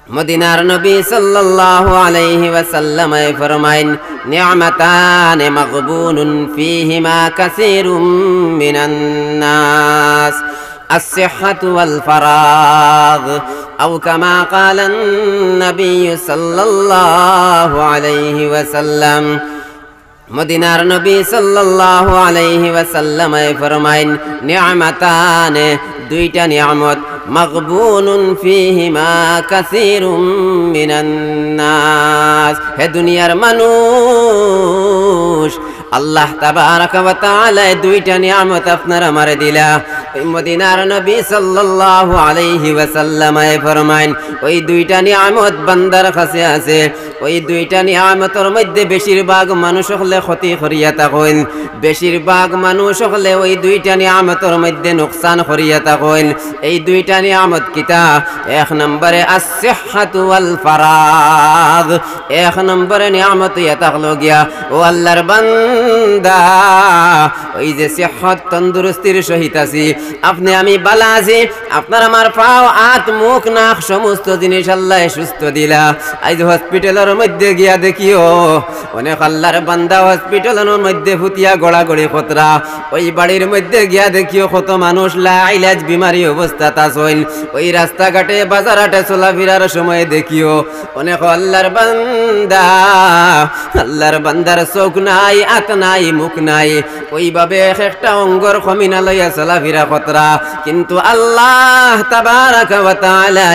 মদিনার নবী সাল্লাল্লাহু আলাইহি ওয়াসাল্লাম ফরমাইন নি'মাতান মাগবুনুন ফীহিমা কাসীরুম মিনান নাস الصحة والفراغ أو كما قال النبي صلى الله عليه وسلم মদিনার নবী সাল্লাল্লাহু আলাইহি ওয়াসাল্লাম ফরমাইন নি'মাতান দুইটা নিয়ামত মাগবুনুন ফীহিমা কাসীরুম মিনান নাস হে দুনিয়ার মানুষ আল্লাহ তাবারাকা ওয়া তাআলা দুইটা নিয়ামত আপনার আমারে দিলা ওই মদিনার নবী সাল্লাল্লাহু আলাইহি ওয়াসাল্লাম ফরমাইন ওই দুইটা নিয়ামত বান্দার কাছে আছে ওই দুইটা নিয়ামতের মধ্যে বেশিরভাগ মানুষ হলে ক্ষতি করিয়া থাকেন বেশিরভাগ মানুষ হলে ওই দুইটা নিয়ামতের মধ্যে নুকসান করিয়া থাকেন এই দুইটা নিয়ামত কিতা এক নম্বরে as-সিহহাতু ওয়াল ফারাগ এক নম্বরে নিয়ামত ইয়া থাকলো গিয়া ও আল্লাহর বান্দা ওই যে সিহহত তন্দুরস্তির সহিত আছি আপনি আমি বালা আছি আপনার আমার পাও হাত মুখ নাক সমস্ত জিনিস আল্লাহ সুস্থ দিলা আজ হসপিটালের মধ্যে গিয়া দেখিও অনেক আল্লাহর বান্দা হসপিটালের মধ্যে ফুটিয়া গড়াগড়ি খতরা ওই বাড়ির মধ্যে গিয়া দেখিও কত মানুষ লা ইলাজ বিমারি অবস্থাত আছেন ওই রাস্তাঘাটে বাজারহাটে চলাফেরার সময় দেখিও অনেক আল্লাহর বান্দার চোখ নাই হাত নাই মুখ নাই ওইভাবে একটা অঙ্গর খমিনা লইয়া চলাফেরা খতরা কিন্তু আল্লাহ তাবারাকা ওয়া তাআলা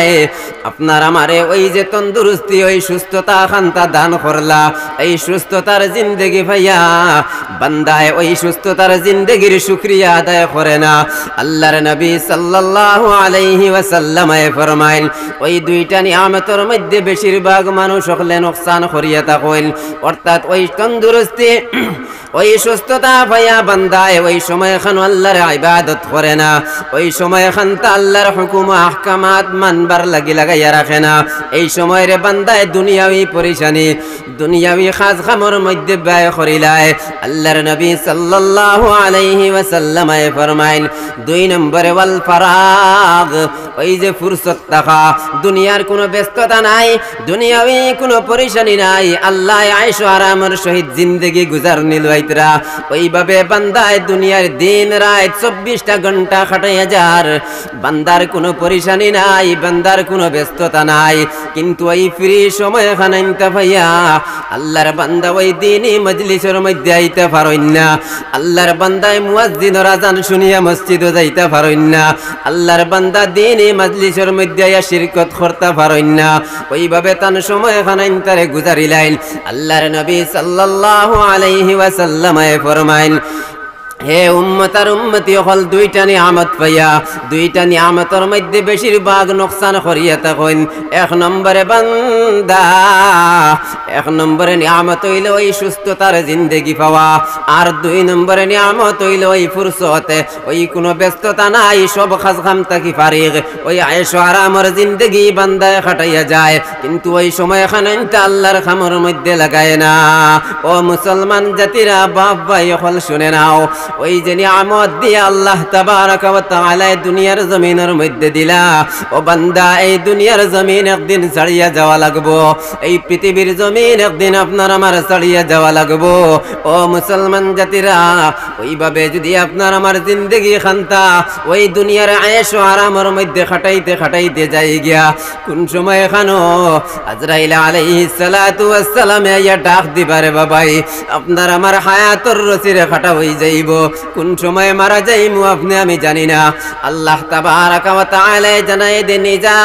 আপনার আমারে ওই যে তন্দুরস্তি ওই সুস্থতা খান্তা দান করলা এই সুস্থতার জিন্দেগি ভাইয়া বান্দায় ওই সুস্থতার জিন্দেগির শুকরিয়া আদায় করে না আল্লাহর নবী সাল্লাল্লাহু আলাইহি ওয়াসাল্লাম ফরমাইন ওই দুইটা নিয়ামতের মধ্যে বেশিরভাগ মানুষ হলে নুকসান করিয়া থাকেন অর্থাৎ ওই তন্দুরস্তি ওই সুস্থতা ভাইয়া বান্দায় ওই সময় খান আল্লাহর ইবাদত করে না ওই সময় খান তা আল্লাহর হুকুম আহকামাত মানবার লাগাইয়া রাখে না এই সময়ের বান্দায় দুনিয়াবি পরেশানি দুনিয়াবি খাজ খামর মধ্যে ব্যয় করিলায় আল্লাহর নবী সাল্লাল্লাহু আলাইহি ওয়াসাল্লাম ফরমাইন দুই নম্বরে ওয়াল ফারাগ ওই যে ফুরসত থাকা দুনিয়ার কোনো ব্যস্ততা নাই দুনিয়াবি কোনো পরেশানি নাই আল্লাহ আয়েশ আরামের সহিত জিন্দেগি গুজার নিলওয়াইতরা ওইভাবে বান্দায় দুনিয়ার দিন রাত 24টা ঘন্টা খাটাইয়া যার বান্দার কোনো পরেশানি নাই বান্দার কোনো ব্যস্ততা নাই কিন্তু ওই ফ্রি সময় খানাইতে ভাইয়া আল্লাহর বান্দা ওই দিনই মজলিসের মধ্যে আইতে পারেন না আল্লাহর বান্দায় মুয়াজ্জিনের আযান শুনিয়া মসজিদে যাইতে পারেন না আল্লাহর বান্দা দিনই মজলিসের মধ্যে আইয়া শিরকত করতে পারেন না ওইভাবে তান সময় খানাইতে গুজারিলেন আল্লাহর নবী সাল্লাল্লাহু আলাইহি ওয়াসাল্লাম ফরমাইন হে উম্মতার উম্মতি হল দুইটা নিয়ামত পাইয়া দুইটা নিয়ামতের মধ্যে বেশিরভাগ নুকসান করিয়া থাকেন এক নম্বরে বান্দা এক নম্বরে নিয়ামত হইল ওই সুস্থতার জিন্দেগি পাওয়া আর দুই নম্বরে নিয়ামত হইল ওই ফুরসতে ওই কোনো ব্যস্ততা নাই সব কাজ কাম থাকি ফারিগ ওই আয়েশ আরামের জিন্দেগি বান্দায় কাটাইয়া যায় কিন্তু ওই সময় খানাইতে আল্লাহর খামর মধ্যে লাগায় না ও মুসলমান জাতিরা বাপ ভাই হল শুনে নাও ওই যে নিয়ামত দিয়ে আল্লাহ তাবারাকা ওয়া তাআলা দুনিয়ার জমিনের মধ্যে দিলা ও বান্দা এই দুনিয়ার জমিন একদিন ছাড়িয়া যাওয়া লাগবো এই পৃথিবীর জমিন একদিন আপনার আমার ছাড়িয়া যাওয়া লাগবো ও মুসলমান জাতিরা ওইভাবে যদি আপনার আমার জিন্দেগি খান্তা ওই দুনিয়ার আয়েশ ও আরামের মধ্যে খাটাইতে যাই গিয়া কোন সময় খানো আজরাইল আলাইহিস সালাতু ওয়াস সালাম ইয়া ডাক দিবারে বাবাই আপনার আমার হায়াতের রসিরে খাটা হই যাইব কোন সময় মারা যাইমু আপনি আমি জানি না আল্লাহ তাবারাকা ওয়া তাআলা জানায় দেন ইজা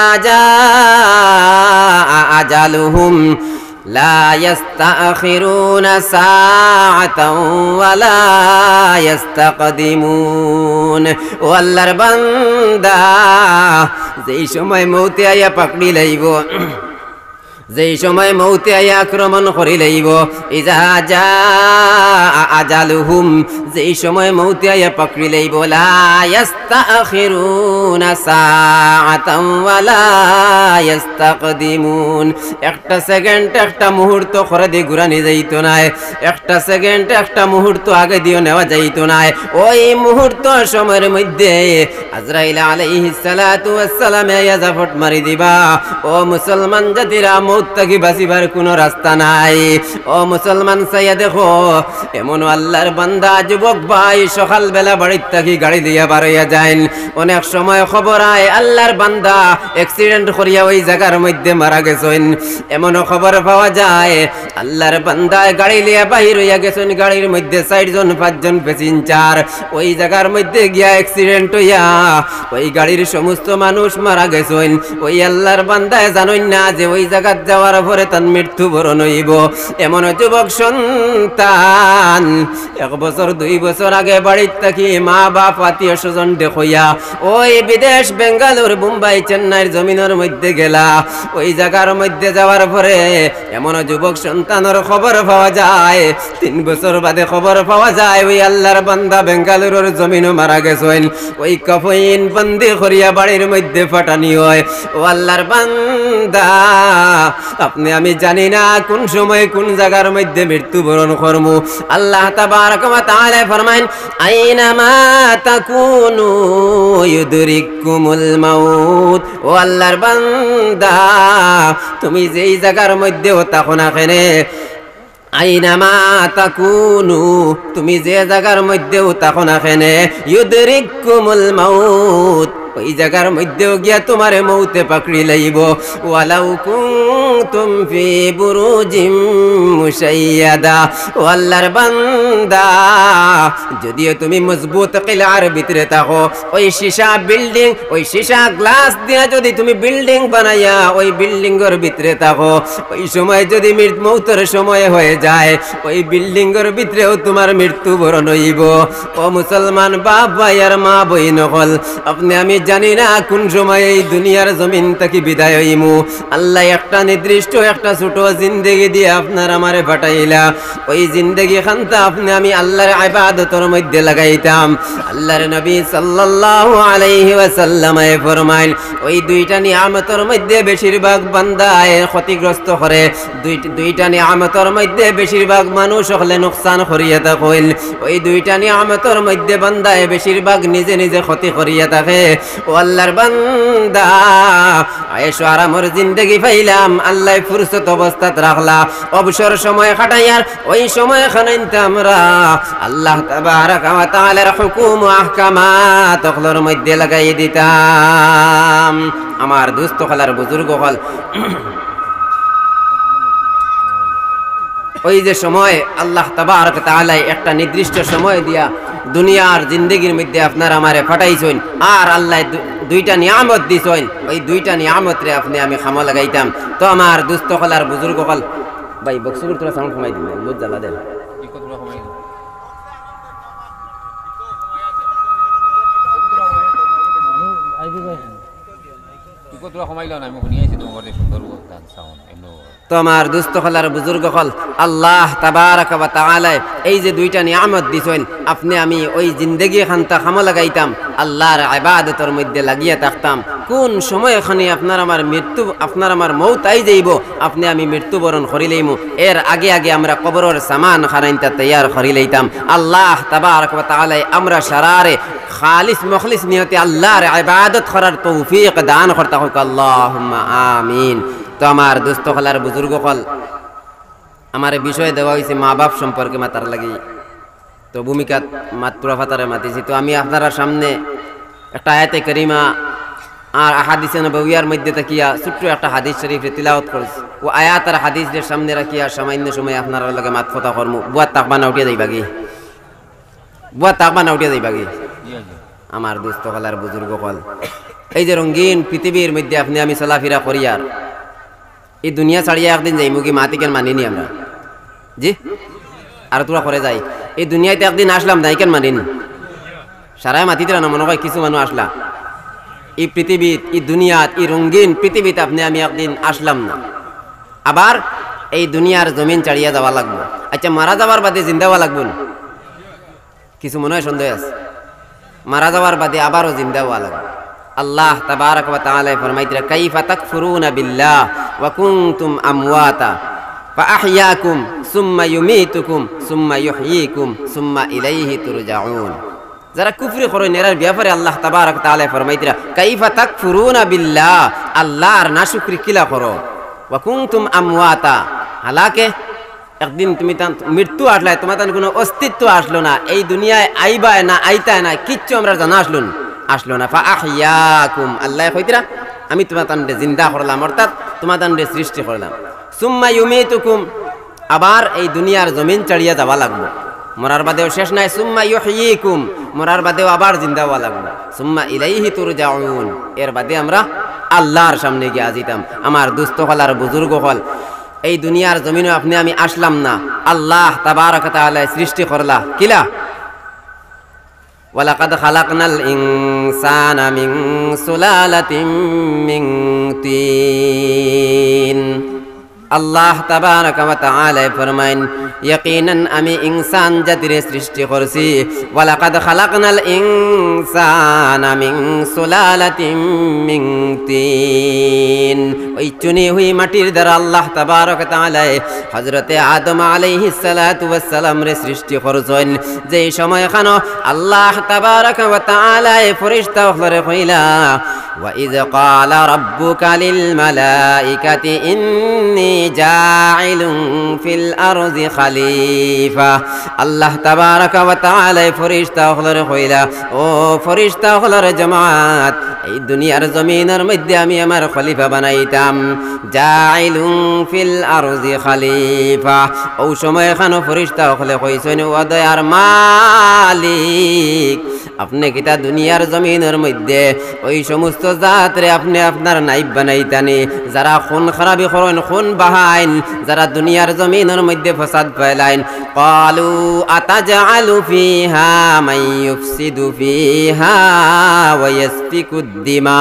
আজালুহুম লা ইস্তাখিরুনা সাআতাও ওয়া লা ইস্তাকদিমুন ও আল্লাহর বান্দা যেই সময় মউতে আইয়া পাকড়ি লাইব যেই সময় মৌতে আইয়া আক্রমণ করি লইব, ইজা জা আজালুহুম, যেই সময় মৌতে আইয়া পাকড়ি লইব, লা ইস্তাখিরুনা সাআতাম ওয়ালা ইস্তাকদিমুন, একটা সেকেন্ড একটা মুহূর্ত করে দিয়ে ঘুরানি যাইতো না, একটা সেকেন্ড একটা মুহূর্ত আগে দিও নেওয়া যাইতো না। ওই মুহূর্ত সময়ের মধ্যে আজরাইল আলাইহিস সালাতু ওয়াস সালাম আইয়া জাফট মারি দিবা। ও মুসলমান জাতিরা, মৌত থেকে বাঁচিবার কোনো রাস্তা নাই। ও মুসলমান চাইয়া দেখো, এমন আল্লাহর বান্দা যুবক ভাই সকাল বেলা বাড়ির থাকি গাড়ি দিয়া বাড়াইয়া যায়, অনেক সময় খবর আয় আল্লাহর বান্দা অ্যাক্সিডেন্ট করিয়া ওই জায়গার মধ্যে মারা গেছেন। এমনও খবর পাওয়া যায় আল্লাহর বান্দা গাড়ি লিয়া বাহির হইয়া গেছেন, গাড়ির মধ্যে 4 জন 5 জন প্যাসেঞ্জার, ওই জায়গার মধ্যে গিয়া অ্যাক্সিডেন্ট হইয়া ওই গাড়ির সমস্ত মানুষ মারা গেছেন। ওই আল্লাহর বান্দায় জানেন না যে ওই জায়গা যাওয়ার পরে তার মৃত্যুবরণ হইব। এমন যুবক সন্তান 1 বছর 2 বছর আগে বাড়ির থাকি মা বাপ আত্মীয় স্বজন দেখইয়া ওই বিদেশ বেঙ্গালুর মুম্বাই চেন্নাইয়ের জমিনের মধ্যে গেলা, ওই জায়গার মধ্যে যাওয়ার পরে এমন যুবক সন্তানের খবর পাওয়া যায়, 3 বছর বাদে খবর পাওয়া যায় ওই আল্লাহর বান্দা বেঙ্গালুরের জমিনও মারা গেছেন। ওই কফিন বন্দি করিয়া বাড়ির মধ্যে ফাটানি হয়। ও আল্লাহর বান্দা, আপনি আমি জানি না কোন সময় কোন জায়গার মধ্যে মৃত্যুবরণ করমু। আল্লাহ তাবারক ওয়া তাআলা ফরমায়েন, আইনামা তাকুনু ইউদরিকুমুল মাউত। ও আল্লাহর বান্দা, তুমি যেই জায়গার মধ্যে থাকো না কেন, আইনামা তাকুনু, তুমি যে জায়গার মধ্যেও থাকো না কেন, ইউদরিকুমুল মাউত, ওই জায়গার মধ্যেও গিয়া তোমারে মৌতে পাকড়ি লইব। ওয়ালাউ কুনতুম ফি বুরুজিম মুশাইয়াদা। ও আল্লাহর বান্দা, যদিও তুমি মজবুত কিলার ভিতরে থাকো, ওই সীসা বিল্ডিং, ওই সীসা গ্লাস দিয়া যদি তুমি বিল্ডিং বানাইয়া ওই বিল্ডিং এর ভিতরে থাকো, ওই সময় যদি মৌতের সময় হয়ে যায়, ওই বিল্ডিং এর ভিতরেও তোমার মৃত্যুবরণ হইব। ও মুসলমান বাপ ভাই আর মা বইন হল, আপনি আমি জানি না কোন সময় এই দুনিয়ার জমিন থেকে বিদায় হইমু। আল্লাহ একটা নির্দিষ্ট একটা ছোট জিন্দেগি দিয়ে আপনার আমারে পাঠাইলা, ওই জিন্দেগি খানটা আপনি আমি আল্লাহর ইবাদতের মধ্যে লাগাইতাম। আল্লাহর নবী সাল্লাল্লাহু আলাইহি ওয়াসাল্লাম ফরমাইল, ওই 2টা নিয়ামতের মধ্যে বেশিরভাগ বান্দায় ক্ষতিগ্রস্ত করে, 2টা নিয়ামতের মধ্যে বেশিরভাগ মানুষ হলে নুকসান করিয়া থাকেন। ওই 2টা নিয়ামতের মধ্যে বান্দায় বেশিরভাগ নিজে নিজে ক্ষতি করিয়া থাকে। ও আল্লাহর বান্দা, আয়েশো আরামর জিন্দেগি পাইলাম, আল্লাহ ফুরসত অবস্থাত রাখলা, অবসর সময় কাটাইয়ার ওই সময় খানাইতে আমরা আল্লাহ তাবারক ওয়া তাআলার হুকুম ও আহকামাত ওগুলোর মধ্যে লাগাই দিতাম। আমার দোস্ত হলার বুজুর্গ হল, ওই যে সময় আল্লাহ তাবারক ওয়া তাআলা একটা নির্দিষ্ট সময় দিয়া দুনিয়ার জিন্দেগির মধ্যে আপনার আমারে ফাটাইছেন, আর আল্লাহ 2টা নিয়ামত দিছেন, ওই 2টা নিয়ামত রে আপনি আমি খামা লাগাইতাম। তো আমার দুস্থ হলার বুজুর্গ হল, ভাই বক্সগুলো তোরা সাউন্ড কমাই দিন, বহুত জ্বালা দেন। তোমার দুস্থ হলার বুজুর্গ হল, আল্লাহ তাবারক ওয়া তাআলা এই যে 2টা নিয়ামত দিছেন, আপনি আমি ওই জিন্দেগি খানটা খামা লাগাইতাম, আল্লাহর ইবাদতের মধ্যে লাগিয়ে থাকতাম। কোন সময় এখানে আপনার আমার মৃত্যু, আপনার আমার মৌত আই যাইব, আপনি আমি মৃত্যুবরণ করিলেইমু, এর আগে আগে আমরা কবরের সামান খানাইতা তৈয়ার করিলেইতাম। আল্লাহ তাবারক ওয়া তাআলা আমরা সারারে খালিস মুখলিস নিয়তে আল্লাহর ইবাদত করার তৌফিক দান করতে হোক, আল্লাহুম্মা আমিন। তো আমার দোস্ত হলার বুজুর্গ হল, আমার বিষয় দেওয়া হয়েছে মা বাপ সম্পর্কে মাতার লাগি, তো ভূমিকা মাত্র ফাতারে মাতিছি। তো আমি আপনারা সামনে একটা আয়াতে কারিমা আর হাদিসে নবওয়িয়ার মধ্যে তাকিয়া ছোট্ট একটা হাদিস শরীফ তিলাওয়াত করেছি। ও আয়াত আর হাদিসের সামনে রাখিয়া সামান্য সময় আপনার লগে মাত কথা করমু। বুয়া তাকবা না উঠিয়া যাইবা কি, বুয়া তাকবা না উঠিয়া যাইবা কি। আমার দোস্ত হলার বুজুর্গ হল, এই যে রঙিন পৃথিবীর মধ্যে আপনি আমি চলাফেরা করি, আর এই দুনিয়া ছাড়িয়া একদিন যাইমু কি মাতিকেন মানিনি আমরা, জি আর তোরা করে যাই, এই দুনিয়াতে একদিন আসলাম না, কেন মানিনি সারাই মাতিতে না, মনে হয় কিছু মানুষ আসলা এই পৃথিবীত, এই দুনিয়াত, এই রঙিন পৃথিবীতে আপনি আমি একদিন আসলাম না। আবার এই দুনিয়ার জমিন ছাড়িয়া যাওয়া লাগবে। আচ্ছা, মারা যাওয়ার বাদে জিন্দা হওয়া লাগবে না? কিছু মনে হয় সন্দেহ আছে? মারা যাওয়ার বাদে আবারও জিন্দা হওয়া লাগবে। আল্লাহ তাবারাক ওয়া তাআলা ফরমাইতেরা, কাইফা তাকফুরুনা বিল্লাহ ওয়া কুনতুম আমওয়াতা ফাআহইয়াকুম সুম্মা ইউমীতুকুম সুম্মা ইউহয়ীকুম সুম্মা ইলাইহি তুরজাউন। যারা কুফরি করেন এর ব্যাপারে আল্লাহ তাবারাক ওয়া তাআলা ফরমাইতেরা, কাইফা তাকফুরুনা বিল্লাহ, আল্লাহর নাশুকরি কিলা করো, ওয়া কুনতুম আমওয়াতা, হালাকে একদিন তুমি মৃত্যু আসলে তোমার কোনো অস্তিত্ব আসলো না, এই দুনিয়ায় আইবা না আইতা না কিচ্ছু আমরা জানা আসলো না। ফাআহইয়াকুম, আল্লাহ কইতরা আমি তোমার তান্ডে জিন্দা করলাম, অর্থাৎ তোমার তান্ডে সৃষ্টি করলাম। সুম্মা ইউমীতুকুম, আবার এই দুনিয়ার জমিন ছাড়িয়া যাওয়া লাগবে, মরার বাদেও শেষ নাই। সুম্মা ইউহয়ীকুম, মরার বাদেও আবার জিন্দা হওয়া লাগবে। সুম্মা ইলাইহি তুরজাউন, এর বাদে আমরা আল্লাহর সামনে গিয়ে আজিতাম। আমার দুস্থ হল আর বুজুর্গ হল, এই দুনিয়ার জমিনে আপনি আমি আসলাম না, আল্লাহ তাবারাক ওয়া তাআলা সৃষ্টি করলা কিলা? ওয়ালাকাদ খালাকনাল ইনসানা মিন সুলালাতিন মিন তিন। আল্লাহ তাবারাক ওয়া তাআলা ফরমাইন, ইয়াকিনান আমি ইনসান জাতির সৃষ্টি করছি। ওয়ালাকাদ খালাকনাল ইনসানা মিন সুলালাতিন মিন তিন, ওই চুনি হুই মাটির দ্বারা আল্লাহ তাবারাক ওয়া তাআলা হযরতে আদম আলাইহিস সালাতু ওয়াস সালাম রে সৃষ্টি করছেন। যেই সময় খানো আল্লাহ তাবারাক ওয়া তাআলা ফেরেশতা হলরে কইলা, ওয়া ইয ক্বালা রাব্বুকা লিল মালাইকাতি ইন্নী জাইলুন ফিল আরদি খলিফা। আল্লাহ তাবারাক ওয়া তাআলা ফেরেশতা হলরে কইলা, ও ফেরেশতা হলরে জামাত, এই দুনিয়ার জমিনের মধ্যে আমি আমার খলিফা বানাইতাম। জাইলুন ফিল আরদি খলিফা, ও সময় খানো ফেরেশতা হলে কইছেন, ও দয়ার মালিক, আপনি কিতা দুনিয়ার জমিনের মধ্যে ওই সমস্ত জাতরে আপনি আপনার নাইব বানাইতানি, যারা খুন খারাপি করেন, খুন বাহাইন, যারা দুনিয়ার জমিনের মধ্যে ফাসাদ ফেলাইন। ক্বালু আতাজআলু ফিহা মান ইউফসিদু ফিহা ওয়া ইয়াসফিকুদ দিমা।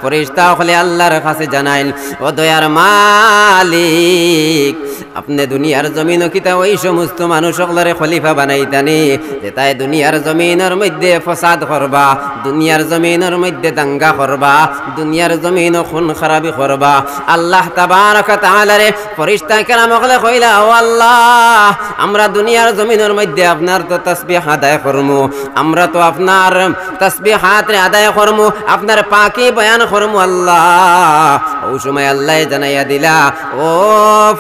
ফেরেশতা হলে আল্লাহর কাছে জানাইন, ও দয়ার মালিক, আপনি দুনিয়ার জমিন কিতা ওই সমস্ত মানুষ সকলের খলিফা বানাইতানি যে তাই দুনিয়ার জমিনের মধ্যে ফসাদ করবা, দুনিয়ার জমিনের মধ্যে দাঙ্গা করবা, দুনিয়ার জমিন খুন খারাপি করবা। আল্লাহ তাবারাক ওয়া তাআলা রে ফেরেশতা কেরাম হলে কইলা, ও আল্লাহ, আমরা দুনিয়ার জমিনের মধ্যে আপনার তো তাসবিহ আদায় করমু, আমরা তো আপনার তাসবিহাত রে আদায় করমু, আপনার পাকি বয়ান করমু। আল্লাহ, ওই সময় আল্লাহ জানাইয়া দিলা, ও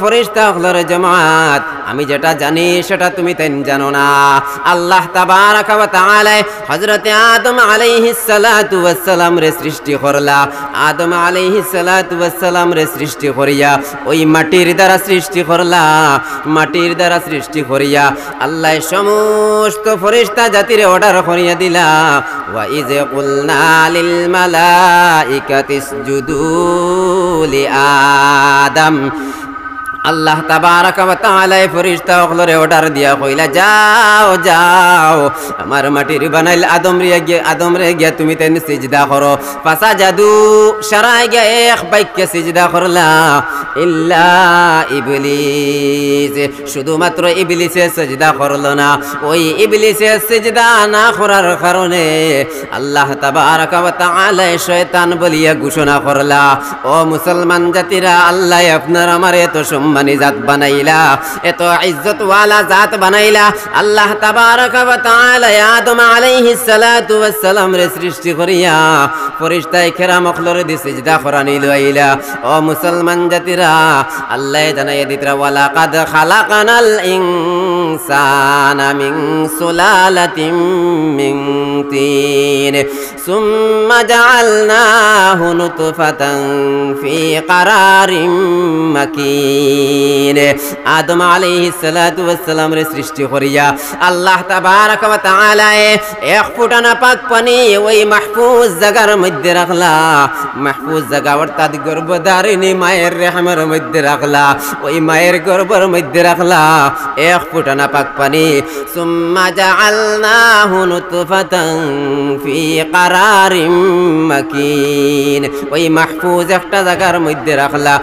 ফেরেশতা হলর জামাত, আমি যেটা জানি সেটা তুমি তেন জানো না। আল্লাহ তাবারাক ওয়া তাআলা হযরতে আদম আলাইহিস সালাতু ওয়াস সালাম রে সৃষ্টি করলা। আদম আলাইহিস সালাতু ওয়াস সালাম রে সৃষ্টি করিয়া ওই মাটির দ্বারা সৃষ্টি করলা। মাটির দ্বারা সৃষ্টি করিয়া আল্লাহ সমস্ত ফেরেশতা জাতিরে অর্ডার করিয়া দিলা, ওয়া ইয কুলনা লিল মালাইকাতি ইসজুদু লি আদম। আল্লাহ তাবারাক ওয়া তাআলা ফেরেশতা হলরে অর্ডার দিয়া কইলা, যাও যাও আমার মাটির বানাইল আদম রে গিয়া তুমি তেন সিজদা করো। ফাসাজাদু, সারাই গিয়া এক বাক্যে সিজদা করলা, ইল্লা ইবলিস, শুধুমাত্র ইবলিসে সিজদা করলো না। ওই ইবলিসে সিজদা না করার কারণে আল্লাহ তাবারাক ওয়া তাআলা শয়তান বলিয়া ঘোষণা করলা, ও মুসলমান জাতিরা, আল্লাহ আপনার আমার এত সম্মানী জাত বানাইলা, এত ইজ্জত ওয়ালা জাত বানাইলা। আল্লাহ তাবারাক ওয়া তাআলা আদম আলাইহিস সালাতু ওয়াস সালাম রে সৃষ্টি করিয়া ফেরেশতায়ে কেরাম হলরে দি সিজদা করানি লইলা। ও মুসলমান জাতিরা, আল্লাহ জানাইয়া দিতরা, ওয়ালাকাদ খালাকানাল ইনসানা মিন সুলালাতিন মিন তিন সুম্মা জাআলনাহু নুতফাতান ফি ক্বারারিম মাকিন। আদম আলাইহিস সালাতু ওয়াস সালাম রে সৃষ্টি করিয়া আল্লাহ তাবারাক ওয়া তাআলা এক ফুটানা পাক পানি ওই মাহফুজ জায়গার মধ্যে রাখলা। মাহফুজ জায়গা অর্থাৎ গর্ভধারিণী মায়ের রেহমের মধ্যে রাখলা, ওই মায়ের গর্ভের মধ্যে রাখলা এক ফুটানা পাক পানি। সুম্মা জাআলনাহু নুতফাতান ফি কারারিম মাকিন। ওই মাহফুজ একটা জায়গার মধ্যে রাখলা।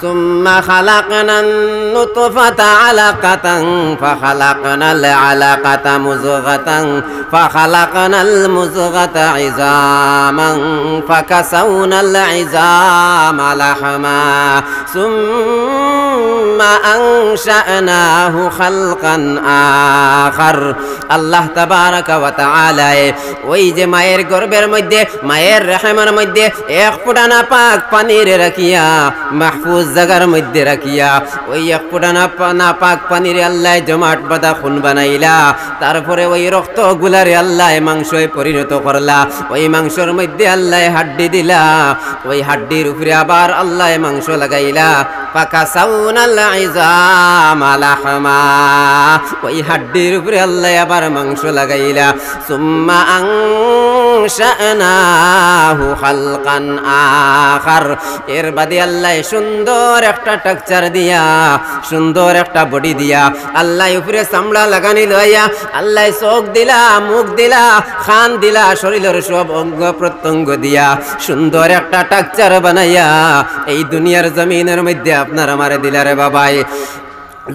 সুম্মা খালাকনান নুতফাতা আলাকাতান ফাখালাকনাল আলাকাতা মুযগাতান ফাখালাকনাল মুযগাতা ইযামান ফাকাসাউনাল ইযামা লাহমা সুম্মা আনশা'নাহু খালকান আখার। আল্লাহ তাবারাকা ওয়া তাআলা ওই যে মায়ের গর্ভের মধ্যে, মায়ের রহমের মধ্যে এক ফোঁটা নাপাক পানির রাখিয়া, মাহফুজ জায়গার মধ্যে রাখিয়া, ওই এক ফোঁটা নাপাক পানির আল্লাহ জমাট বাঁধা খুন বানাইলা। তারপরে ওই রক্ত গুলারে আল্লাহ মাংসে পরিণত করলা। ওই মাংসের মধ্যে আল্লাহ হাড্ডি দিলা, ওই হাড্ডির উপরে আবার আল্লাহ মাংস লাগাইলা। ফাকাসাউনাল ইযামা লাহমা, ওই হাড্ডির উপরে আল্লাহ আবার মাংস লাগাইলা। সুম্মা আনশা'নাহু খালকান আখার, এর বাদে আল্লাহ সুন্দর একটা টেক্সচার দিয়া, সুন্দর একটা বডি দিয়া, আল্লাহ উপরে চামড়া লাগানি লইয়া, আল্লাহ চোখ দিলা, মুখ দিলা, খান দিলা, শরীরের সব অঙ্গ প্রত্যঙ্গ দিয়া সুন্দর একটা টেক্সচার বানাইয়া এই দুনিয়ার জমিনের মধ্যে আপনার আমারে দিলারে বাবাই।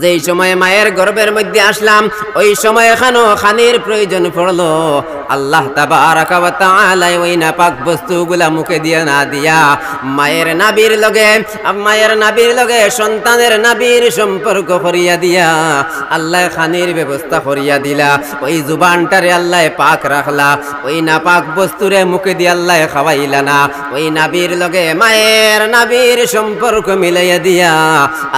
যেই সময় মায়ের গর্ভের মধ্যে আসলাম, ওই সময় এখানেও খানির প্রয়োজন পড়লো। আল্লাহ তাবারাকা ওয়া তাআলা ওই নাপাক বস্তুগুলা মুখে দিয়া না দিয়া মায়ের নাবির লগে সন্তানের নাবির সম্পর্ক করিয়া দিয়া আল্লাহ খানির ব্যবস্থা করিয়া দিলা। ওই জুবানটারে আল্লাহ পাক রাখলা, ওই নাপাক বস্তুরে মুখে দিয়ে আল্লাহ খাওয়াইলা না। ওই নাবির লগে মায়ের নাবির সম্পর্ক মিলাইয়া দিয়া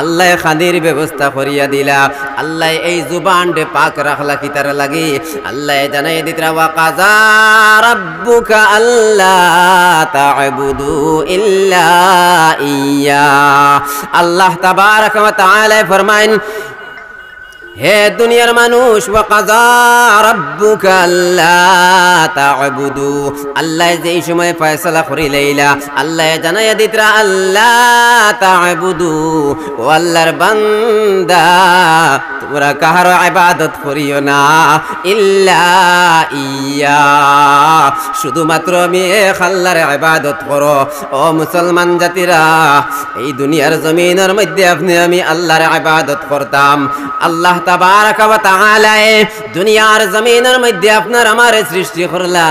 আল্লাহ খানির ব্যবস্থা করিয়া দিলা। আল্লাহ এই জুবানটা পাক রাখলা কি তার লাগি? আল্লাহ জানাই দিতরা ওয়া কাযা রাব্বুকা আল্লা তা'বুদু ইল্লা ইয়্যা। আল্লাহ তাবারাকা ওয়া তাআলা ফরমায়েন, হে দুনিয়ার মানুষ, ওয়া কাযা রাব্বুকা আল্লা তা'বুদু, আল্লাহ যেই সময় ফয়সালা করিলাইলা আল্লাহ জানাইয়া দিতরা আল্লা তা'বুদু, ও আল্লাহর বান্দা তোমরা কাহার ইবাদত করিও না, ইল্লা ইয়্যা, শুধুমাত্র আমি এক আল্লাহর ইবাদত করো। ও মুসলমান জাতিরা, এই দুনিয়ার জমিনের মধ্যে আপনি আমি আল্লাহর ইবাদত করতাম। আল্লাহ তাবারাকা ওয়া তাআলা দুনিয়ার জমিনের মধ্যে আপনার আমার সৃষ্টি করলা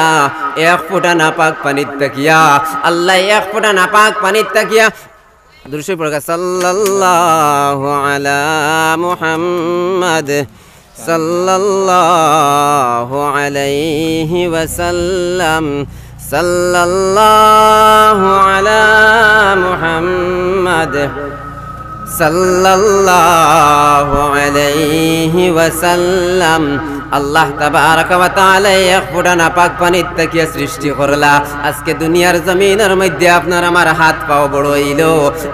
এক ফোঁটা নাপাক পানির তাকিয়া। আল্লাহ এক ফোঁটা নাপাক পানির তাকিয়া দুরূদ পড়া সাল্লাল্লাহু আলা মুহাম্মাদ সাল্লাল্লাহু আলাইহি ওয়াসাল্লাম, সাল্লাল্লাহু আলা মুহাম্মাদ সাল্লাল্লাহু আলাইহি ওয়াসাল্লাম। আল্লাহ তাবারাকা ওয়া তাআলা এক ফোঁটা নাপাক পানির তাকিয়া সৃষ্টি করলা। আজকে দুনিয়ার জমিনের মধ্যে আপনার আমার হাত পাও বড় হইলো,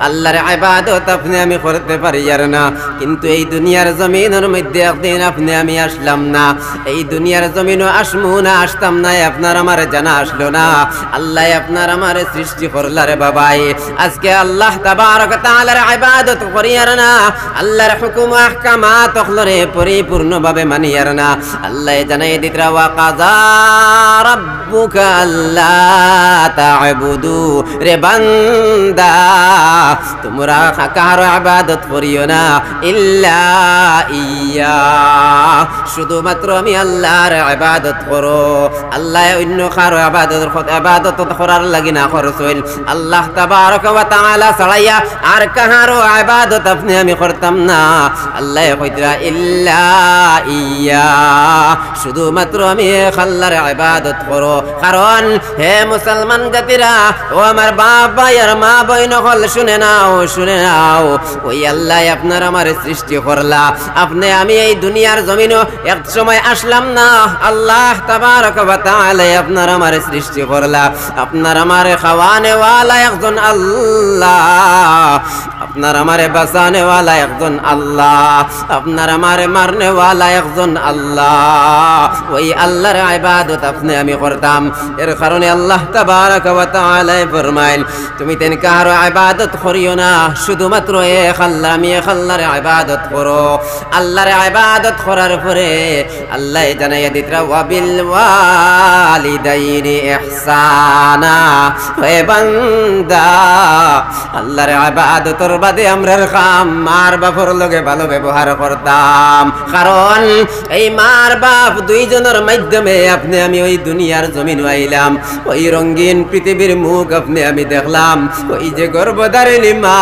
আল্লাহর ইবাদত আপনি আমি করতে পারি আর না। কিন্তু এই দুনিয়ার জমিনের মধ্যে একদিন আপনি আমি আসলাম না, এই দুনিয়ার জমিনও আসমু না, আসতাম না, আপনার আমার জানা আসলো না। আল্লাহ আপনার আমার সৃষ্টি করলা রে বাবাই। আজকে আল্লাহ তাবারাকা ওয়া তাআলার ইবাদত করি আর না, আল্লাহর হুকুম আহকামাত ওগুলোরে পরিপূর্ণভাবে মানি আর না। আল্লাহ জানাই দিতরা ওয়া কাযা রাব্বুকা আল্লা তা'বুদু, রে বান্দা তোমরা কাহার ইবাদত করিও না, ইল্লা ইয়্যা, শুধুমাত্র আমি আল্লাহর ইবাদত করো। আল্লাহ অন্য কারো ইবাদত করার লাগি না করছইল। আল্লাহ তাবারাকা ওয়া তাআলা ছাড়াইয়া আর কাহারও ইবাদত আপনি আমি করতাম না। আল্লাহ কইতরা ইল্লা ইয়্যা, শুধুমাত্র আমি আল্লাহর ইবাদত করো। কারণ হে মুসলমান জাতিরা, ও আমার বাপ ভাই আর মা বোন হল, শুনে নাও, শুনে নাও, ওই আল্লাহ আপনার আমার সৃষ্টি করলা। আপনি আমি এই দুনিয়ার জমিনও এক সময় আসলাম না, আল্লাহ তাবারাকা ওয়া তাআলা আপনার আমার সৃষ্টি করলা। আপনার আমার খাওয়ানে ওয়ালা একজন আল্লাহ, আপনার আমারে বাঁচানে ওয়ালা একজন আল্লাহ, আপনার আমারে মারনে ওয়ালা একজন আল্লাহ। ওই আল্লাহর ইবাদত আপনি আমি করতাম। এর কারণে আল্লাহ তাবারাকা ওয়া তাআলা ফরমাইল, তুমি তেন কারো ইবাদত করিও না, শুধুমাত্র এক আল্লাহ, আমি এক আল্লাহর ইবাদত করো। আল্লাহর ইবাদত করার পরে আল্লাহ জানাইয়া দিতরা ওয়া বিল ওয়ালিদাইনি ইহসানা। হে বান্দা, আল্লাহর ইবাদতের বাদে আমরার কাম মার বাপর লগে ভালো ব্যবহার করতাম। কারণ এই মার বাপ দুইজনের মাধ্যমে আপনি আমি ওই দুনিয়ার জমিন আইলাম। ওই রঙিন পৃথিবীর মুখ আপনি আমি দেখলাম। ওই যে গর্ভধারিণী মা,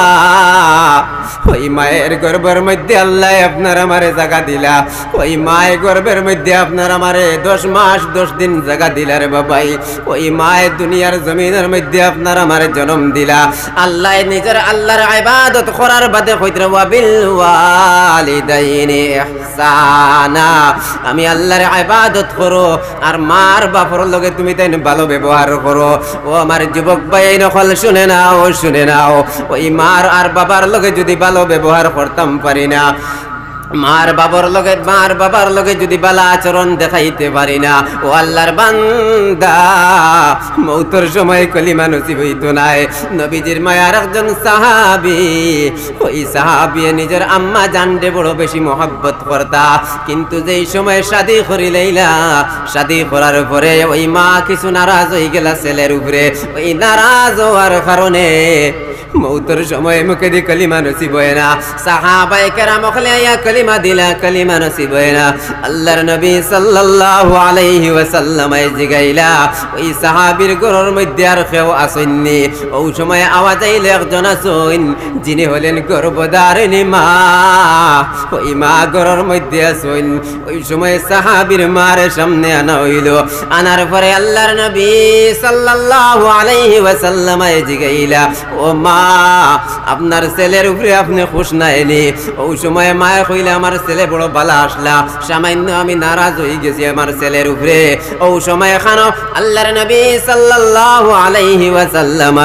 ওই মায়ের গর্ভের মধ্যে আল্লাহ আপনার আমারে জায়গা দিলা। ওই মায়ের গর্ভের মধ্যে আপনার আমারে 10 মাস 10 দিন জায়গা দিলা রে বাবাই। ওই মায়ের দুনিয়ার জমিনের মধ্যে আপনার আমারে জন্ম দিলা। আল্লাহ নিজের আল্লাহর ইবাদত করার বাদে কইতরা ওয়া বিল ওয়ালিদাইনি ইহসানা। আমি আল্লাহর ইবাদত করো আর মার বাপর লগে তুমি তাই ভালো ব্যবহার করো। ও আমার যুবক ভাই নকল শুনে নাও, শুনে নাও। ওই মার আর বাবার লগে যদি ভালো ব্যবহার করতাম পারি না, মার বাবার লগে যদি বালা আচরণ দেখাইতে পারি না, ও আল্লাহর বান্দা মৌতের সময় কলিমা নসিব হইতো নাই। নবীজির মায়ার একজন সাহাবী, ওই সাহাবী নিজের আম্মা জানতে বড় বেশি মহব্বত করতা। কিন্তু যেই সময় শাদী করি লাইলা, শাদী করার পরে ওই মা কিছু নারাজ হয়ে গেলা ছেলের উপরে। ওই নারাজ হওয়ার কারণে মৌতের সময় মুখে দি কলিমা নসিব হয় না। সাহাবায়ে কেরাম খলিয়া কলিমা দিলা, কলিমা নসিব হয় না। আল্লাহর নবী সাল্লাল্লাহু আলাইহি ওয়াসাল্লাম জিগাইলা, ওই সাহাবীর ঘরের মধ্যে আর কেউ আসেননি। ওই সময় আওয়াজ আইলে একজন আসেন, যিনি হলেন গর্ভধারিণী মা। ওই মা ঘরের মধ্যে আসেন। ওই সময় সাহাবীর মার সামনে আনা হইল। আনার পরে আল্লাহর নবী সাল্লাল্লাহু আলাইহি ওয়াসাল্লাম জিগাইলা, ও মা, আপনার ছেলের উপরে আপনি খুশ নাইনি? ওই সময় মায়ে কইলে, আমার ছেলে বড় বালা আসলা, সামান্য আমি নারাজ হয়ে গেছি আমার ছেলের উপরে। ওই সময় খানো আল্লাহর নবী সাল্লাল্লাহু আলাইহি ওয়াসাল্লাম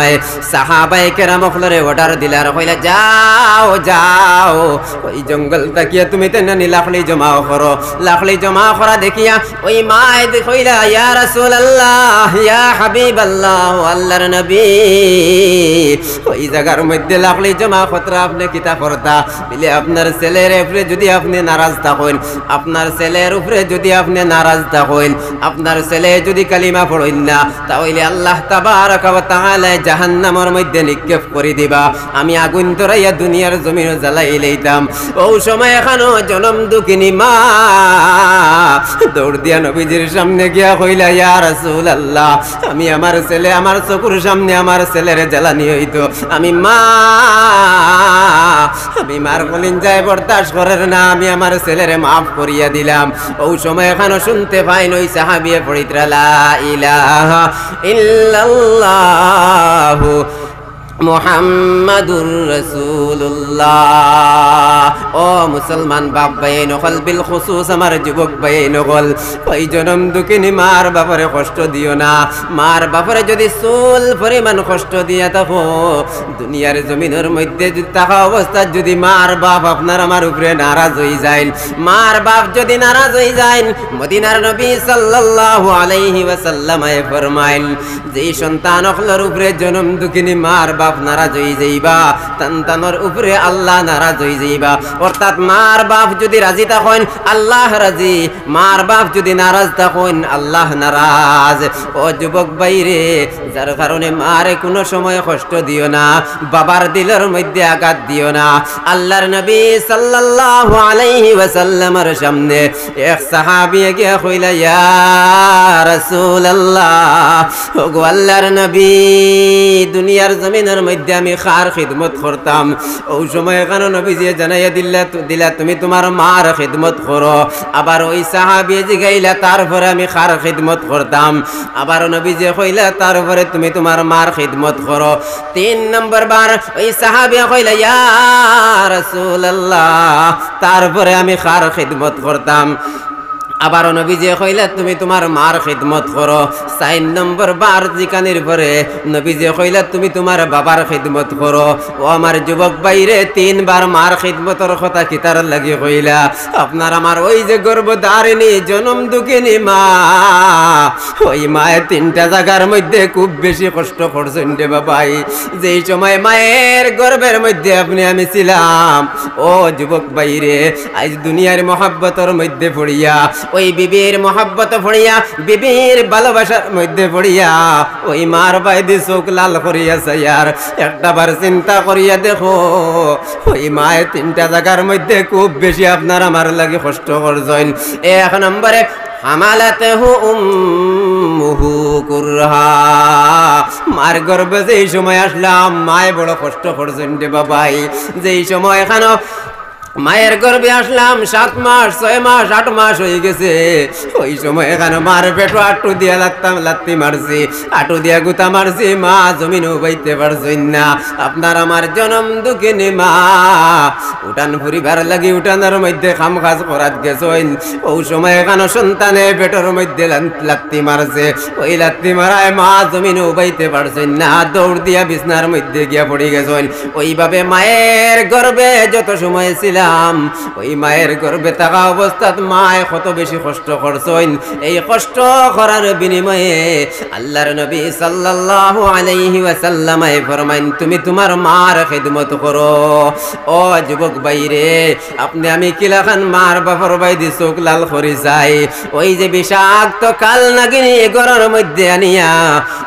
সাহাবায়ে কেরাম ফলরে অর্ডার দিলার, কইলা যাও যাও ওই জঙ্গল তাকিয়া তুমি তেনানি লাখলি জমা করো। লাখলি জমা করা দেখিয়া ওই মায়ে কইলা, ইয়া রাসূলুল্লাহ, ইয়া হাবিবাল্লাহ, আল্লাহর নবী, ওই জায়গার মধ্যে লাখলি জমা খতরা আপনি কিতা করতা বলে, আপনার ছেলের উপরে যদি আপনি নারাজ থাকেন, আপনার ছেলের উপরে যদি আপনি নারাজ থাকেন, আপনার ছেলে যদি কালিমা পড়েন না, তাহলে আল্লাহ তাবারাকা ওয়া তাআলা জাহান্নামের মধ্যে নিক্ষেপ করে দিবা। আমি আগুন ধরাইয়া দুনিয়ার জমিন জ্বালাই লইতাম। ওই সময় এখানো জনম দুঃখিনী মা দৌড় দিয়া নবীজির সামনে গিয়া কইলা, ইয়া রাসূলুল্লাহ, আমি আমার ছেলে, আমার চকুর সামনে আমার ছেলের জ্বালানি হইতো, আমি মার বলিন যায় বরদাস্ত করেন না, আমি আমার ছেলেরে মাফ করিয়া দিলাম। ওই সময় এখানে শুনতে পাই ওই সাহাবিয়ে পড়িতরা, লা ইলাহা ইল্লাল্লাহু মুহাম্মাদুর রাসূলুল্লাহ। ও মুসলমান বাপ ভাই নকল, বিল খুসুস আমার যুবক ভাই নকল, ওই জনম দুঃখিনী মার বাপরে কষ্ট দিও না। মার বাপরে যদি চুল পরিমাণ কষ্ট দিয়া থাকো, দুনিয়ার জমিনের মধ্যে থাকা অবস্থা যদি মার বাপ আপনার আমার উপরে নারাজ হয়ে যায়, মার বাপ যদি নারাজ হয়ে যায়, মদিনার নবী সাল্লাল্লাহু আলাইহি ওয়াসাল্লাম ফরমাইল, যে সন্তান হলর উপরে জনম দুঃখিনী মার বাপ নারাজ হয়ে যাইবা, সন্তানের উপরে আল্লাহ নারাজ হয়ে যাইবা। অর্থাৎ মার বাপ যদি রাজি থাকেন, আল্লাহ রাজি, মার বাপ যদি নারাজ থাকেন, আল্লাহ নারাজ। ও যুবক ভাইরে, যার কারণে মারে কোনো সময় কষ্ট দিও না, বাবার দিলের মধ্যে আঘাত দিও না। আল্লাহর নবী সাল্লাল্লাহু আলাইহি ওয়াসাল্লামের সামনে এক সাহাবী গিয়া কইলা, ইয়া রাসূলুল্লাহ, ওগো আল্লাহর নবী, দুনিয়ার জমিনের মধ্যে আমি খার খিদমত করতাম। ওই সময় এখানে নবীজি জানাইয়া দিলা তুমি তোমার মার খিদমত করো। আবার ওই সাহাবী জিগাইলা, তারপরে আমি খার খিদমত করতাম। আবার নবীজি কইলা, তারপরে তুমি তোমার মার খিদমত করো। 3 নম্বর বার ওই সাহাবী কইলা, ইয়া রাসূলুল্লাহ, তারপরে আমি খার খিদমত করতাম। আবারও নবীজি কইলা তুমি তোমার মার খিদমত করো। 4 নম্বর বার জিকানির পরে নবীজি কইলা তুমি তোমার বাবার খিদমত করো। ও আমার যুবক ভাইরে 3 বার মার খিদমতর কথা কিতার লাগি কইলা? আপনার আমার ওই যে গর্ভধারিণী জনম দুঃখিনী মা, ওই মায়ের 3টা জায়গার মধ্যে খুব বেশি কষ্ট করছেন রে বাবাই। যেই সময় মায়ের গর্ভের মধ্যে আপনি আমি ছিলাম, ও যুবক ভাইরে আজ দুনিয়ার মহব্বতর মধ্যে পড়িয়া, ওই বিবির মহব্বত পড়িয়া, বিবির ভালোবাসার মধ্যে পড়িয়া ওই মার বাইদি চোখ লাল করিয়া চাইয়ার একটা বার চিন্তা করিয়া দেখো, ওই মায়ের 3টা জায়গার মধ্যে খুব বেশি আপনার আমার লাগে কষ্ট করছেন। 1 নম্বরে হামালাতেহু উম্মুহু কুরহা, মার গর্ভে যেই সময় আসলাম মায়ে বড় কষ্ট করছেন রে বাবাই। যেই সময় এখানে মায়ের গর্ভে আসলাম 7 মাস 6 মাস 8 মাস হয়ে গেছে, ওই সময় এখানে মার পেটো আটু দিয়া লাত্তি মারছি, আটু দিয়া গুতা মারছি, মা জমিনও বাইতে পারছেন না। আপনার আমার জনম দুঃখিনী মা উঠান ফুরিবার লাগি উঠানের মধ্যে খাম খাজ করাত গেছেন, ওই সময় এখানে সন্তানে পেটের মধ্যে লাত্তি মারছে, ওই লাত্তি মারায় মা জমিনও বাইতে পারছেন না, দৌড় দিয়া বিছনার মধ্যে গিয়া পড়ে গেছেন। ওইভাবে মায়ের গর্ভে যত সময় ছিল ওই মায়ের গর্ভে থাকা অবস্থাত মায় কত বেশি কষ্ট করছেন। এই কষ্ট করার বিনিময়ে আল্লাহর নবী সাল্লাল্লাহু আলাইহি ওয়াসাল্লাম ফরমাইন তুমি তোমার মার খিদমত করো। ও যুবক ভাইরে আপনি আমি কিলাখান মার বাপর বাইদি চোখ লাল করি যাই, ওই যে বিষাক্ত কাল নাগিনী ঘরের মধ্যে আনিয়া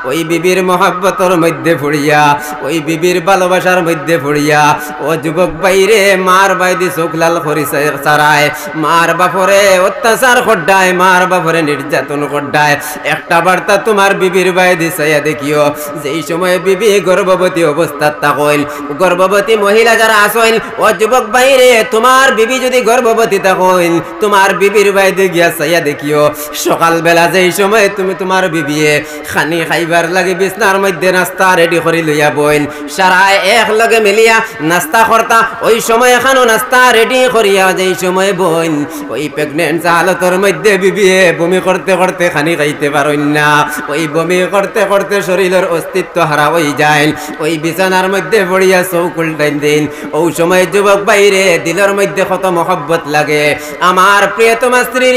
ওই বিবির মহব্বতর মধ্যে পড়িয়া, ওই বিবির ভালোবাসার মধ্যে পড়িয়া, ও যুবক ভাইরে মার বাইদি চোখ লাল করি সারায়, মার বাপরে অত্যাচার করডায়, মার বাপরে নির্যাতন করডায়। একটা বার্তা তোমার বিবির বাইদি চাইয়া দেখিও, যেই সময় বিবি গর্ভবতী অবস্থাত থাকইল, গর্ভবতী মহিলা যারা আসইল, ও যুবক ভাইরে তোমার বিবি যদি গর্ভবতী থাকইল তোমার বিবির বাইদি গিয়া চাইয়া দেখিও, সকালবেলা যেই সময় তুমি তোমার বিবিয়ে খানি খাইবার লাগে বিছনার মধ্যে নাস্তা রেডি করে লইয়া বইল, সারায় এক লগে মিলিয়া নাস্তা করতা, ওই সময় এখানো নাস্তা রেডি করিয়া যেই সময় বইন ওই প্রেগনেন্ট হালতর মধ্যে বিবিয়ে বমি করতে করতে খানি খাইতে পারেন না, ওই বমি করতে করতে শরীরের অস্তিত্ব হারা হয়ে যায়, ওই বিছানার মধ্যে পড়িয়া চোখ উল্টাইন দিন। ওই সময় যুবক বাইরে দিলের মধ্যে কত মহব্বত লাগে, আমার প্রিয়তমা স্ত্রী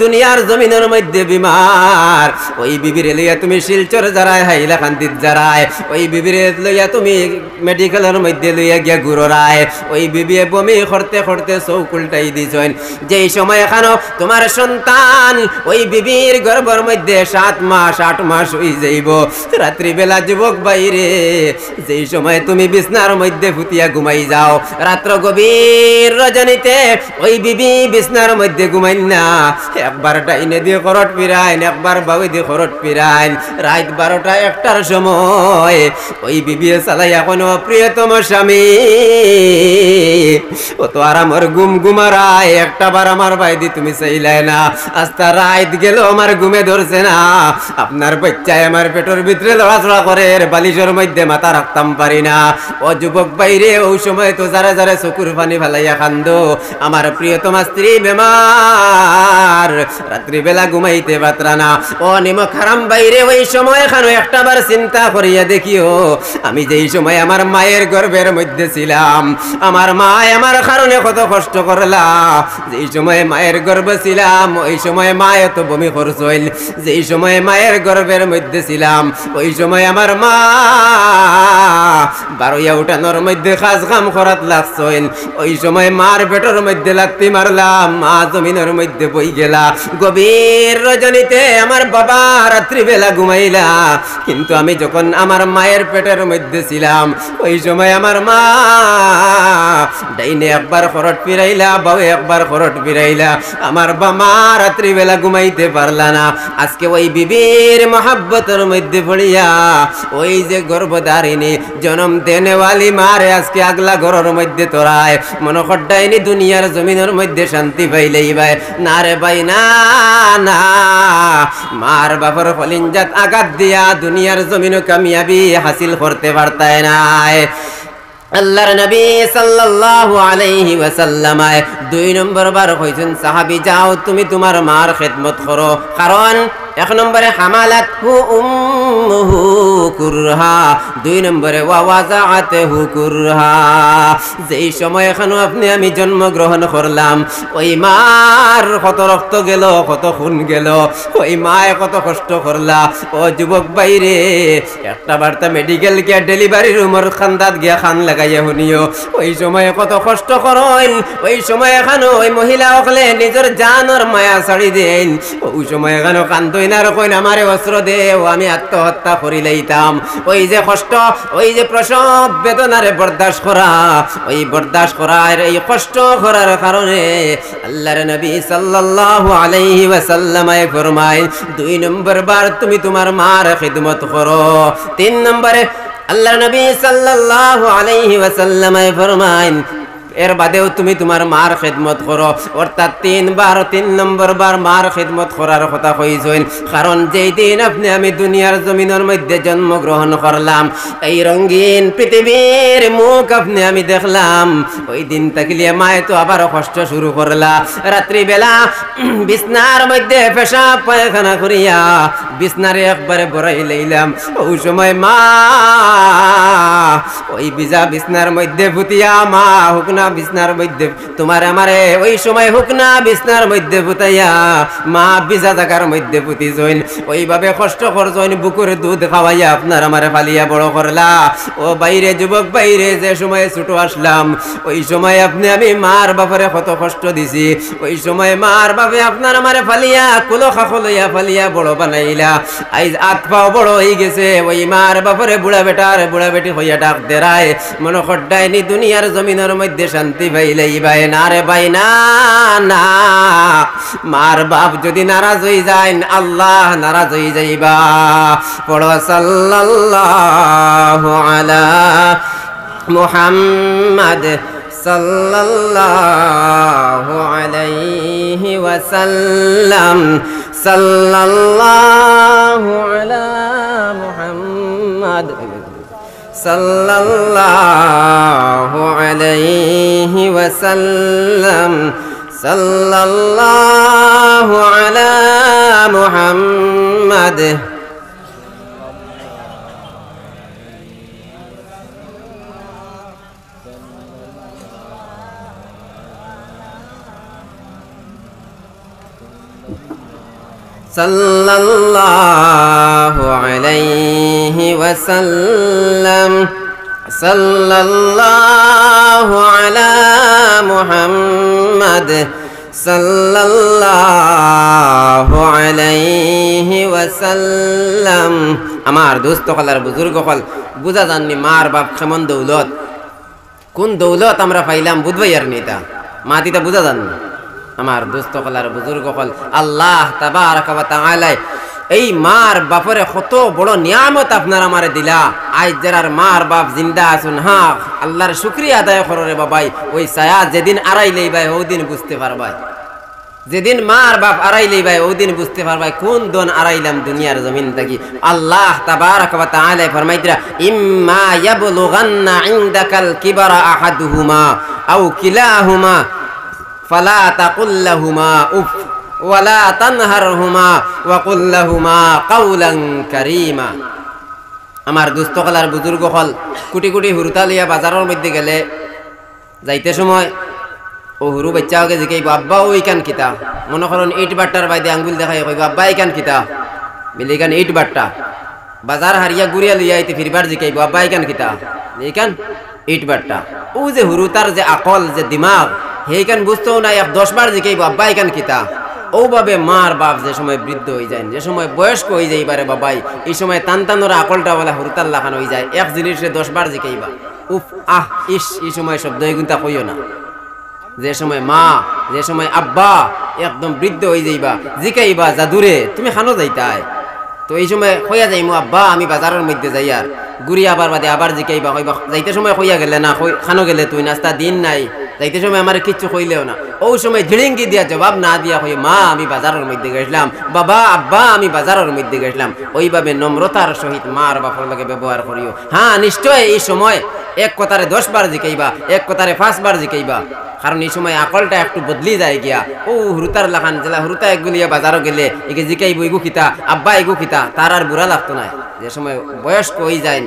দুনিয়ার জমিনের মধ্যে বিমার, ওই বিবিরে লইয়া তুমি শিলচর যারায় হাইলাকান্দিত যারায়, ওই বিবিরে লইয়া তুমি মেডিকেলের মধ্যে লইয়া গিয়া ঘুরায়, ওই বিবিয়ে বমি করতে করতে চোখ উল্টাই দিছেন। যেই সময় এখানো তোমার সন্তান ওই বিবির গর্ভের মধ্যে 7 মাস 8 মাস হয়ে যাইব, রাত্রিবেলা যুবক বাইরে যেই সময় তুমি বিছনার মধ্যে ফুটিয়া ঘুমাই যাও, রাত্র গভীর রজনীতে ওই বিবি বিছনার মধ্যে ঘুমাইন না, একবার ডাইনে দিয়ে করট পিরাইন, একবার বাউই দিয়ে করট পিরাইন, রাত 12টা 1টার সময় ওই বিবি চালাইয়া কোনো প্রিয়তম স্বামী ও তো আর আমার ঘুম ঘুমারায় একটা বার আমার বাইদি তুমি চাইলাই না, আস্তা রাত গেল আমার ঘুমে ধরছে না, আপনার বাচ্চায় আমার পেটের ভিতরে লড়াচড়া করে, বালিশের মধ্যে মাথা রাখতাম পারি না। ও যুবক বাইরে ওই সময় তো যারা যারা চকুর পানি ফেলাইয়া কান্দো, আমার প্রিয়তমা স্ত্রী বেমার, রাত্রিবেলা ঘুমাইতে পাত্রা না। ও নিমক হারাম বাইরে ওই সময় এখানে একটা বার চিন্তা করিয়া দেখিও, আমি যেই সময় আমার মায়ের গর্ভের মধ্যে ছিলাম, আমার মা আমার কারণে কত কষ্ট করলা, যেই সময় মায়ের গর্ভে ছিলাম ওই সময় মা এত বমি করছিল, যেই সময় মায়ের গর্ভের মধ্যে ছিলাম ওই সময় আমার মা বারোয়া উঠানোর মধ্যে কাজ কাম করাত লাগছিল, ওই সময় মার পেটের মধ্যে লাত্তি মারলাম, মা জমিনের মধ্যে বই গেলা, গভীর রজনীতে আমার বাবা রাত্রিবেলা ঘুমাইলা, কিন্তু আমি যখন আমার মায়ের পেটের মধ্যে ছিলাম ওই সময় আমার মা ডাইনে একবার খরট ফিরাইলা, বাউ একবার খরট ফিরাইলা, আমার মা রাত্রিবেলা ঘুমাইতে পারলা না। আজকে ওই বিবির মহাব্বতের মধ্যে পড়িয়া ওই যে গর্ভধারিণী জন্ম দেনেওয়ালি মারে আজকে আগলা ঘরের মধ্যে তোরায় মনে খড্ডাইনি দুনিয়ার জমিনের মধ্যে শান্তি পাইলেই ভাই না রে ভাই, না না, মার বাপর ফলিনজাত আঘাত দিয়া দুনিয়ার জমিনও কামিয়াবি হাসিল করতে পারতায় নাই। আল্লাহর নবী সাল্লাল্লাহু আলাইহি ওয়াসাল্লাম 2 নম্বর বার কইছেন সাহাবী যাও তুমি তোমার মার খিদমত করো, কারণ 1 নম্বরে হামালাতহু উম্মুহু কুরহা, 2 নম্বরে ওয়া ওয়াজাআতহু কুরহা। যেই সময় এখনো আপনি আমি জন্মগ্রহণ করলাম ওই মার কত রক্ত গেল, কত খুন গেল, ওই মায়ে কত কষ্ট করলা। ও যুবক বাইরে একটা বার্তা মেডিকেল গিয়া ডেলিভারি রুমের খান্দাত গিয়া খান লাগাইয়া শুনিও ওই সময় কত কষ্ট করেন, ওই সময় এখানো ওই মহিলা হলে নিজের জানর মায়া ছাড়ি দেন, ওই সময় এখানো কান্দইন আর কইন আমারে অস্ত্র দে ও আমি আত্মহত্যা করি লইতাম। ওই যে কষ্ট, ওই যে প্রসব বেদনারে বরদাস্ত করা, ওই বরদাস্ত করার এই কষ্ট করার কারণে আল্লাহর নবী সাল্লাল্লাহু আলাইহি ওয়াসাল্লাম ফরমায় 2 নম্বর বার তুমি তোমার মার খিদমত করো। 3 নম্বরে আল্লাহর নবী সাল্লাল্লাহু আলাইহি ওয়াসাল্লাম ফরমায় এর বাদেও তুমি তোমার মার খিদমত করো, অর্থাৎ 3 নম্বর বার মার খিদমত করার কথা কইছেন। কারণ যেই দিন আপনি আমি দুনিয়ার জমিনের মধ্যে জন্মগ্রহণ করলাম, এই রঙিন পৃথিবীর মুখ আপনি আমি দেখলাম, ওই দিন তাকিলিয়ে মায়ে তো আবার কষ্ট শুরু করলা। রাত্রিবেলা বিছনার মধ্যে পেশাব পায়খানা করিয়া বিছনারে একবারে বড়াই লইলাম, ওই সময় মা ওই বিজা বিছনার মধ্যে ফুটিয়া মা হুকনা বিছনার মধ্যে তোমার আমারে ওই সময় হুকনা বিছনার মধ্যে ফুটাইয়া মা বিজা জায়গার মধ্যে ফুটি জইন, ওইভাবে কষ্ট করজইন, বুকুর দুধ খাওয়াইয়া আপনার আমারে ফালিয়া বড় করলা। ও বাইরে যুবক বাইরে যে সময় ছোট আসলাম ওই সময় আপনি আমি মার বাপরে কত কষ্ট দিছি, ওই সময় মার বাপে আপনার আমারে ফালিয়া কুলো খাখো লইয়া ফালিয়া বড় বানাইলা। আইজ আত পাও বড় হয়ে গেছে, ওই মার বাপরে বুড়া বেটার বুড়া বেটি হইয়া ডাক দেরায়, মনে খড্ডায়নি দুনিয়ার জমিনের মধ্যে শান্তি পাইলেই ভাই না রে ভাই না না। মার বাপ যদি নারাজ হয়ে যায় আল্লাহ নারাজ হয়ে যাইবা। পড়ো সাল্লাল্লাহু আলা মুহাম্মাদ সাল্লাল্লাহু আলাইহি ওয়াসাল্লাম, সাল্লাল্লাহু আলা মুহাম্মাদ সাল্লাল্লাহু আলাইহি ওয়াসাল্লাম, সাল্লাল্লাহু আলা মুহাম্মাদ। সাল্লাল্লাহু আলাইহি ওয়াসাল্লাম, সাল্লাল্লাহু আলা মুহাম্মাদ সাল্লাল্লাহু আলাইহি ওয়াসাল্লাম। আমার দোস্ত কলার বুজুর্গ কল বুঝা জাননি মার বাপ কেমন দৌলত, কোন দৌলত আমরা পাইলাম বুধবাইয়ার নেতা মা দিতা বুঝা জাননি। আমার দোস্ত কলার বুজুর্গ কল আল্লাহ তাবারাকা ওয়া তাআলা এই মার বাপরে কত বড় নিয়ামত আপনার আমারে দিলা। আজ যারার মার বাপ জিন্দা আছেন, হ্যাঁ আল্লাহর শুকরিয়া আদায় করো রে বাবাই। ওই ছায়া যেদিন আড়াইলেই ভাই ওদিন বুঝতে পারবাই, যেদিন মার বাপ আড়াইলেই ভাই ওদিন বুঝতে পারবাই কোন দন আড়াইলাম দুনিয়ার জমিন থেকে। আল্লাহ তাবারাকা ওয়া তাআলা ফরমাইতরা ইম্মা ইয়াবলুগান্না ইনদাকাল কিবারা আহাদুহুমা আও কিলাহুমা ফালা তাকুল লাহুমা উফ ওয়ালা তানহারহুমা ওয়া কুল লাহুমা কাওলান কারীমা। আমার দোস্ত কলার বুজুর্গ হল কোটি কোটি হুরতালিয়া বাজারের মধ্যে গেলে যাইতে সময় ও হুরু বাচ্চাকে জিকাইব আব্বা ওই কান কিতা, মনে করেন ইট বাট্টার বাইদে আঙ্গুল দেখাই কইব আব্বা এই কান কিতা, বিলি কান ইট বাট্টা বাজার হারিয়া গুড়িয়া লইয়া আইতে ফিরবার জিকাইব আব্বা এই কান কিতা, এই কান ইট বাট্টা। ও যে হুরু তার যে আকল যে দিমাগ সেইখান বুঝতেও নাই 10 বার জিকাইব আব্বা এই কান কিতা। ওভাবে মার বাপ যে সময় বৃদ্ধ হয়ে যায়, যে সময় বয়স্ক হয়ে যায় বারে বাবাই, এই সময় টানটানোর আকলটা বলা হুরতাল লাখানো হয়ে যায়, এক জিনিসে 10 বার জিকাইবা উফ আহ ইস, এই সময় শব্দ এগুনটা কইও না। যে সময় মা যে সময় আব্বা একদম বৃদ্ধ হয়ে যাইবা জিকাইবা জাদুরে তুমি খানো যাইতাই, তো এই সময় কইয়া যাইমু আব্বা আমি বাজারের মধ্যে যাই আর ঘুরি আবার বাদে আবার জিকাইবা কইবা যাইতে সময় কইয়া গেলে না খানো গেলে তুই নাস্তা দিন নাই, যাইতে সময় আমার কিচ্ছু কইলেও না ও সময় ঝিড়িঙ্গি দিয়া জবাব না দিয়া কই মা আমি বাজারের মধ্যে গেছিলাম, বাবা আব্বা আমি বাজারের মধ্যে গেছিলাম। ওইভাবে নম্রতার সহিত মার বাপর লগে ব্যবহার করিও। হ্যাঁ নিশ্চয় এই সময় এক কথারে 10 বার জিকাইবা, এক কথারে 5 বার জিকাইবা, কারণ এই সময় আকলটা একটু বদলি যায় গিয়া। ও হুরুতার লাখান জেলা হুরুতা একগুলিয়া বাজারও গেলে একে জিকাইব এগু খিতা আব্বা এগু খিতা, তার আর বুড়া লাগতো না। যে সময় বয়স্ক হয়ে যায়,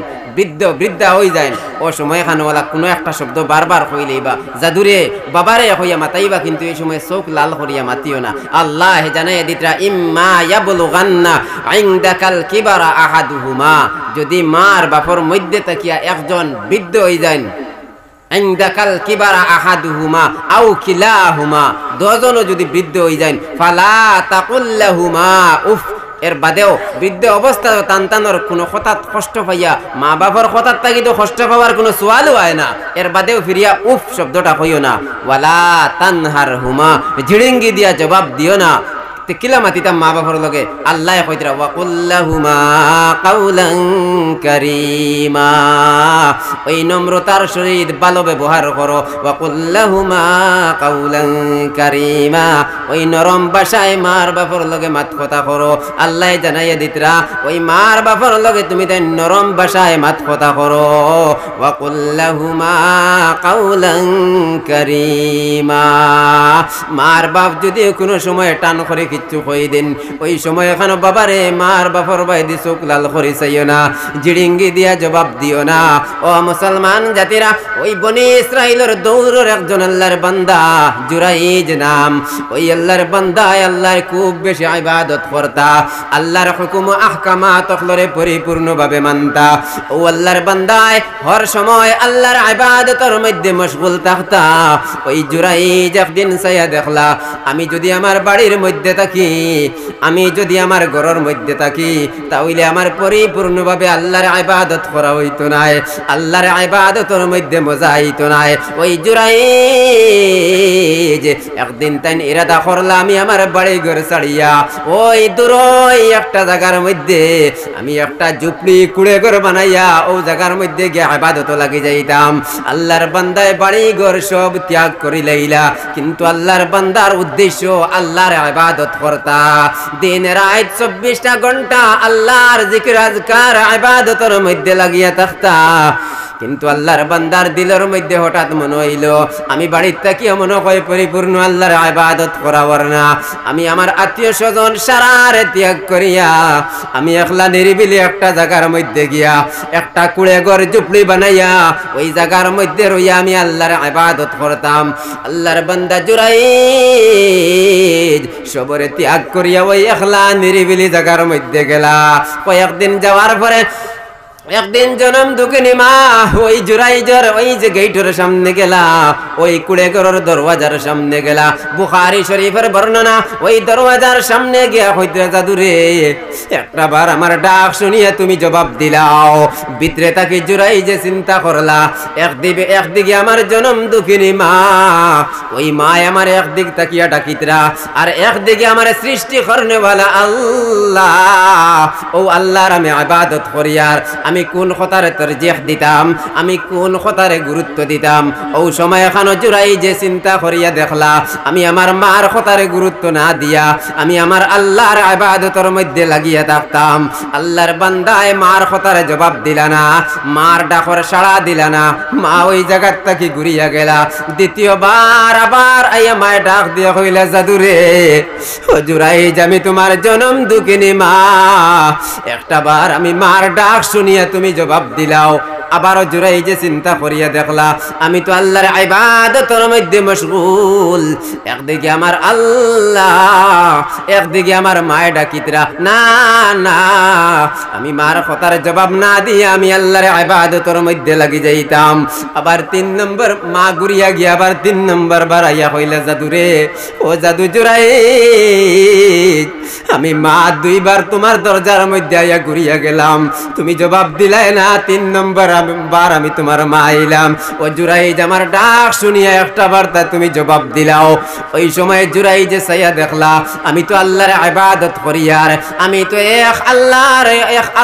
বৃদ্ধা হয়ে যায়, ও সময় খানওয়ালা কোনো একটা শব্দ বারবার কইলেই বা জাদুরে বাবারে হইয়া মাতাইবা, কিন্তু এই সময় চোখ লাল করিয়া মাতিও না। আল্লাহ জানাই দিতরা ইম্মা ইয়াবলুগান্না ইনদাকাল কিবারা আহাদুহুমা, যদি মার বাপর মধ্যে তাকিয়া একজন বৃদ্ধ হয়ে যায়, ইনদাকাল কিবারা আহাদুহুমা আও কিলাহুমা, দুজনও যদি বৃদ্ধ হয়ে যায়, ফালা তাকুল্লাহুমা উফ, এর বাদেও বৃদ্ধ অবস্থা টানটানোর কোনো হঠাৎ কষ্ট পাইয়া মা বাবার হঠাৎ থাকি তো কষ্ট পাওয়ার কোনো সোয়ালও হয় না, এর বাদেও ফিরিয়া উফ শব্দটা কইও না। ওয়ালা তানহার হুমা, ঝিড়িঙ্গি দিয়া জবাব দিও না। কিলা মাতিতাম মা বাবার লগে, আল্লাহ কইতরা ওয়া কুল্লাহুমা কাউলান কারীমা, ওই নম্রতার সহিত ভালো ব্যবহার করো। ওয়া কুল্লাহুমা কাউলান কারীমা, ওই নরম ভাষায় মার বাবার লগে মাত কথা করো। আল্লাহ জানাইয়া দিতরা ওই মার বাবার লগে তুমি তাই নরম ভাষায় মাত কথা করো। ওয়া কুল্লাহুমা কাউলান কারীমা, মার বাপ যদি কোনো সময় টান করে কিচ্ছু কই দিন, ওই সময় এখানে বাবারে মার বাপর বাইদি চোখ লাল করি চাইও না, জিড়িঙ্গি দিয়া জবাব দিও না। ও মুসলমান জাতিরা, ওই বনি ইসরাইলের দৌড়ের একজন আল্লাহর বান্দা জুরাইজ নাম, ওই আল্লাহর বান্দায় আল্লাহর খুব বেশি ইবাদত করতা, আল্লাহর হুকুম আহকামাত অখলরে পরিপূর্ণভাবে মানতা। ও আল্লাহর বান্দায় হর সময় আল্লাহর ইবাদতের মধ্যে মশগুল থাকতা। ওই জুরাইজ একদিন চাইয়া দেখলা, আমি যদি আমার বাড়ির মধ্যে থাকি, আমি যদি আমার ঘরের মধ্যে থাকি, তাহলে আমার পরিপূর্ণভাবে আল্লাহর ইবাদত করা হইতো না, আল্লাহর ইবাদতের মধ্যে মজা হইতো না। ওই জুরাইজ একদিন তাই ইরাদা করলা, আমি আমার বাড়ি ঘর ছাড়িয়া ওই দূরই একটা জায়গার মধ্যে আমি একটা ঝুপড়ি কুড়ে ঘর বানাইয়া ও জায়গার মধ্যে গিয়ে ইবাদত লাগি যাইতাম। আল্লাহর বান্দায় বাড়ি ঘর সব ত্যাগ করি লাইলা, কিন্তু আল্লাহর বান্দার উদ্দেশ্য আল্লাহর ইবাদত করতা। দিন রাত 24টা ঘন্টা আল্লাহর জিকির আজকার ইবাদতের মধ্যে লাগিয়া থাকতা। কিন্তু আল্লাহর বান্দার দিলের মধ্যে হঠাৎ মনে হইল, আমি বাড়ির থাকি মনে হয় পরিপূর্ণ আল্লাহর ইবাদত করাবার না, আমি আমার আত্মীয় স্বজন সারারে ত্যাগ করিয়া আমি একলা নিরিবিলি একটা জায়গার মধ্যে গিয়া একটা কুড়ে ঘর ঝুপড়ি বানাইয়া ওই জায়গার মধ্যে রইয়া আমি আল্লাহর ইবাদত করতাম। আল্লাহর বান্দা জুরাইজ সবরে ত্যাগ করিয়া ওই একলা নিরিবিলি জায়গার মধ্যে গেলা। কয়েকদিন যাওয়ার পরে একদিন জনম দুঃখিনী মা ওই জুরাইজর ওই যে গেটের সামনে গেলা, ওই কুড়ে ঘরের দরওয়াজার সামনে গেলা। বুখারী শরীফের বর্ণনা, ওই দরওয়াজার সামনে গিয়া কইতে, জাদুরে একটা বার আমার ডাক শুনিয়া তুমি জবাব দিলাও। ভিতরে তাকে জুরাইজে চিন্তা করলা, একদিকে আমার জনম দুঃখিনী মা, ওই মা আমার একদিক তাকিয়া ডাকিতরা, আর একদিকে আমার সৃষ্টি করনেওয়ালা আল্লাহ। ও আল্লাহর আমি ইবাদত করিয়ার আমি কোন কথারে তরজিহ দিতাম, আমি কোন কথারে গুরুত্ব দিতাম। ও সময় এখানে জুরাইজে চিন্তা করিয়া দেখলা, আমি আমার মার কথারে গুরুত্ব না দিয়া আমি আমার আল্লাহর ইবাদতের মধ্যে লাগিয়া থাকতাম। আল্লাহর বান্দায় মার কথারে জবাব দিলা না, মার ডাকর সাড়া দিলা না, মা ওই জায়গার থেকে ঘুরিয়া গেলা। দ্বিতীয়বার আবার আইয়া মায় ডাক দিয়া কইলা, জাদুরে ও জুরাইজ আমি তোমার জনম দুঃখিনী মা, একটা বার আমি মার ডাক শুনিয়া তুমি জবাব দিলাও। আবারও জুরাইজে চিন্তা করিয়া দেখলা, আমি তো আল্লাহর ইবাদতের মধ্যে মশগুল, একদিকে আমার আল্লাহ, একদিকে আমার মায়ের ডাকিতরা। না না, আমি মার কথার জবাব না দিয়ে আমি আল্লাহর ইবাদতের মধ্যে লাগি যাইতাম। আবার 3 নম্বর মা ঘুরিয়া গিয়া আবার 3 নম্বর বাড়াইয়া কইলা, জাদুরে ও জাদু জুরাইজ আমি মা 2 বার তোমার দরজার মধ্যে আইয়া ঘুরিয়া গেলাম, তুমি জবাব দিলাই না। 3 নম্বর বার আমি তোমার মা আইলাম। ও জুরাইজ আমার ডাক শুনিয়া একটা বার্তা তুমি জবাব দিলাও। ওই সময় জুরাইজ সাইয়া দেখলা আমি তো আল্লাহর ইবাদত করি, আর আমি তো এক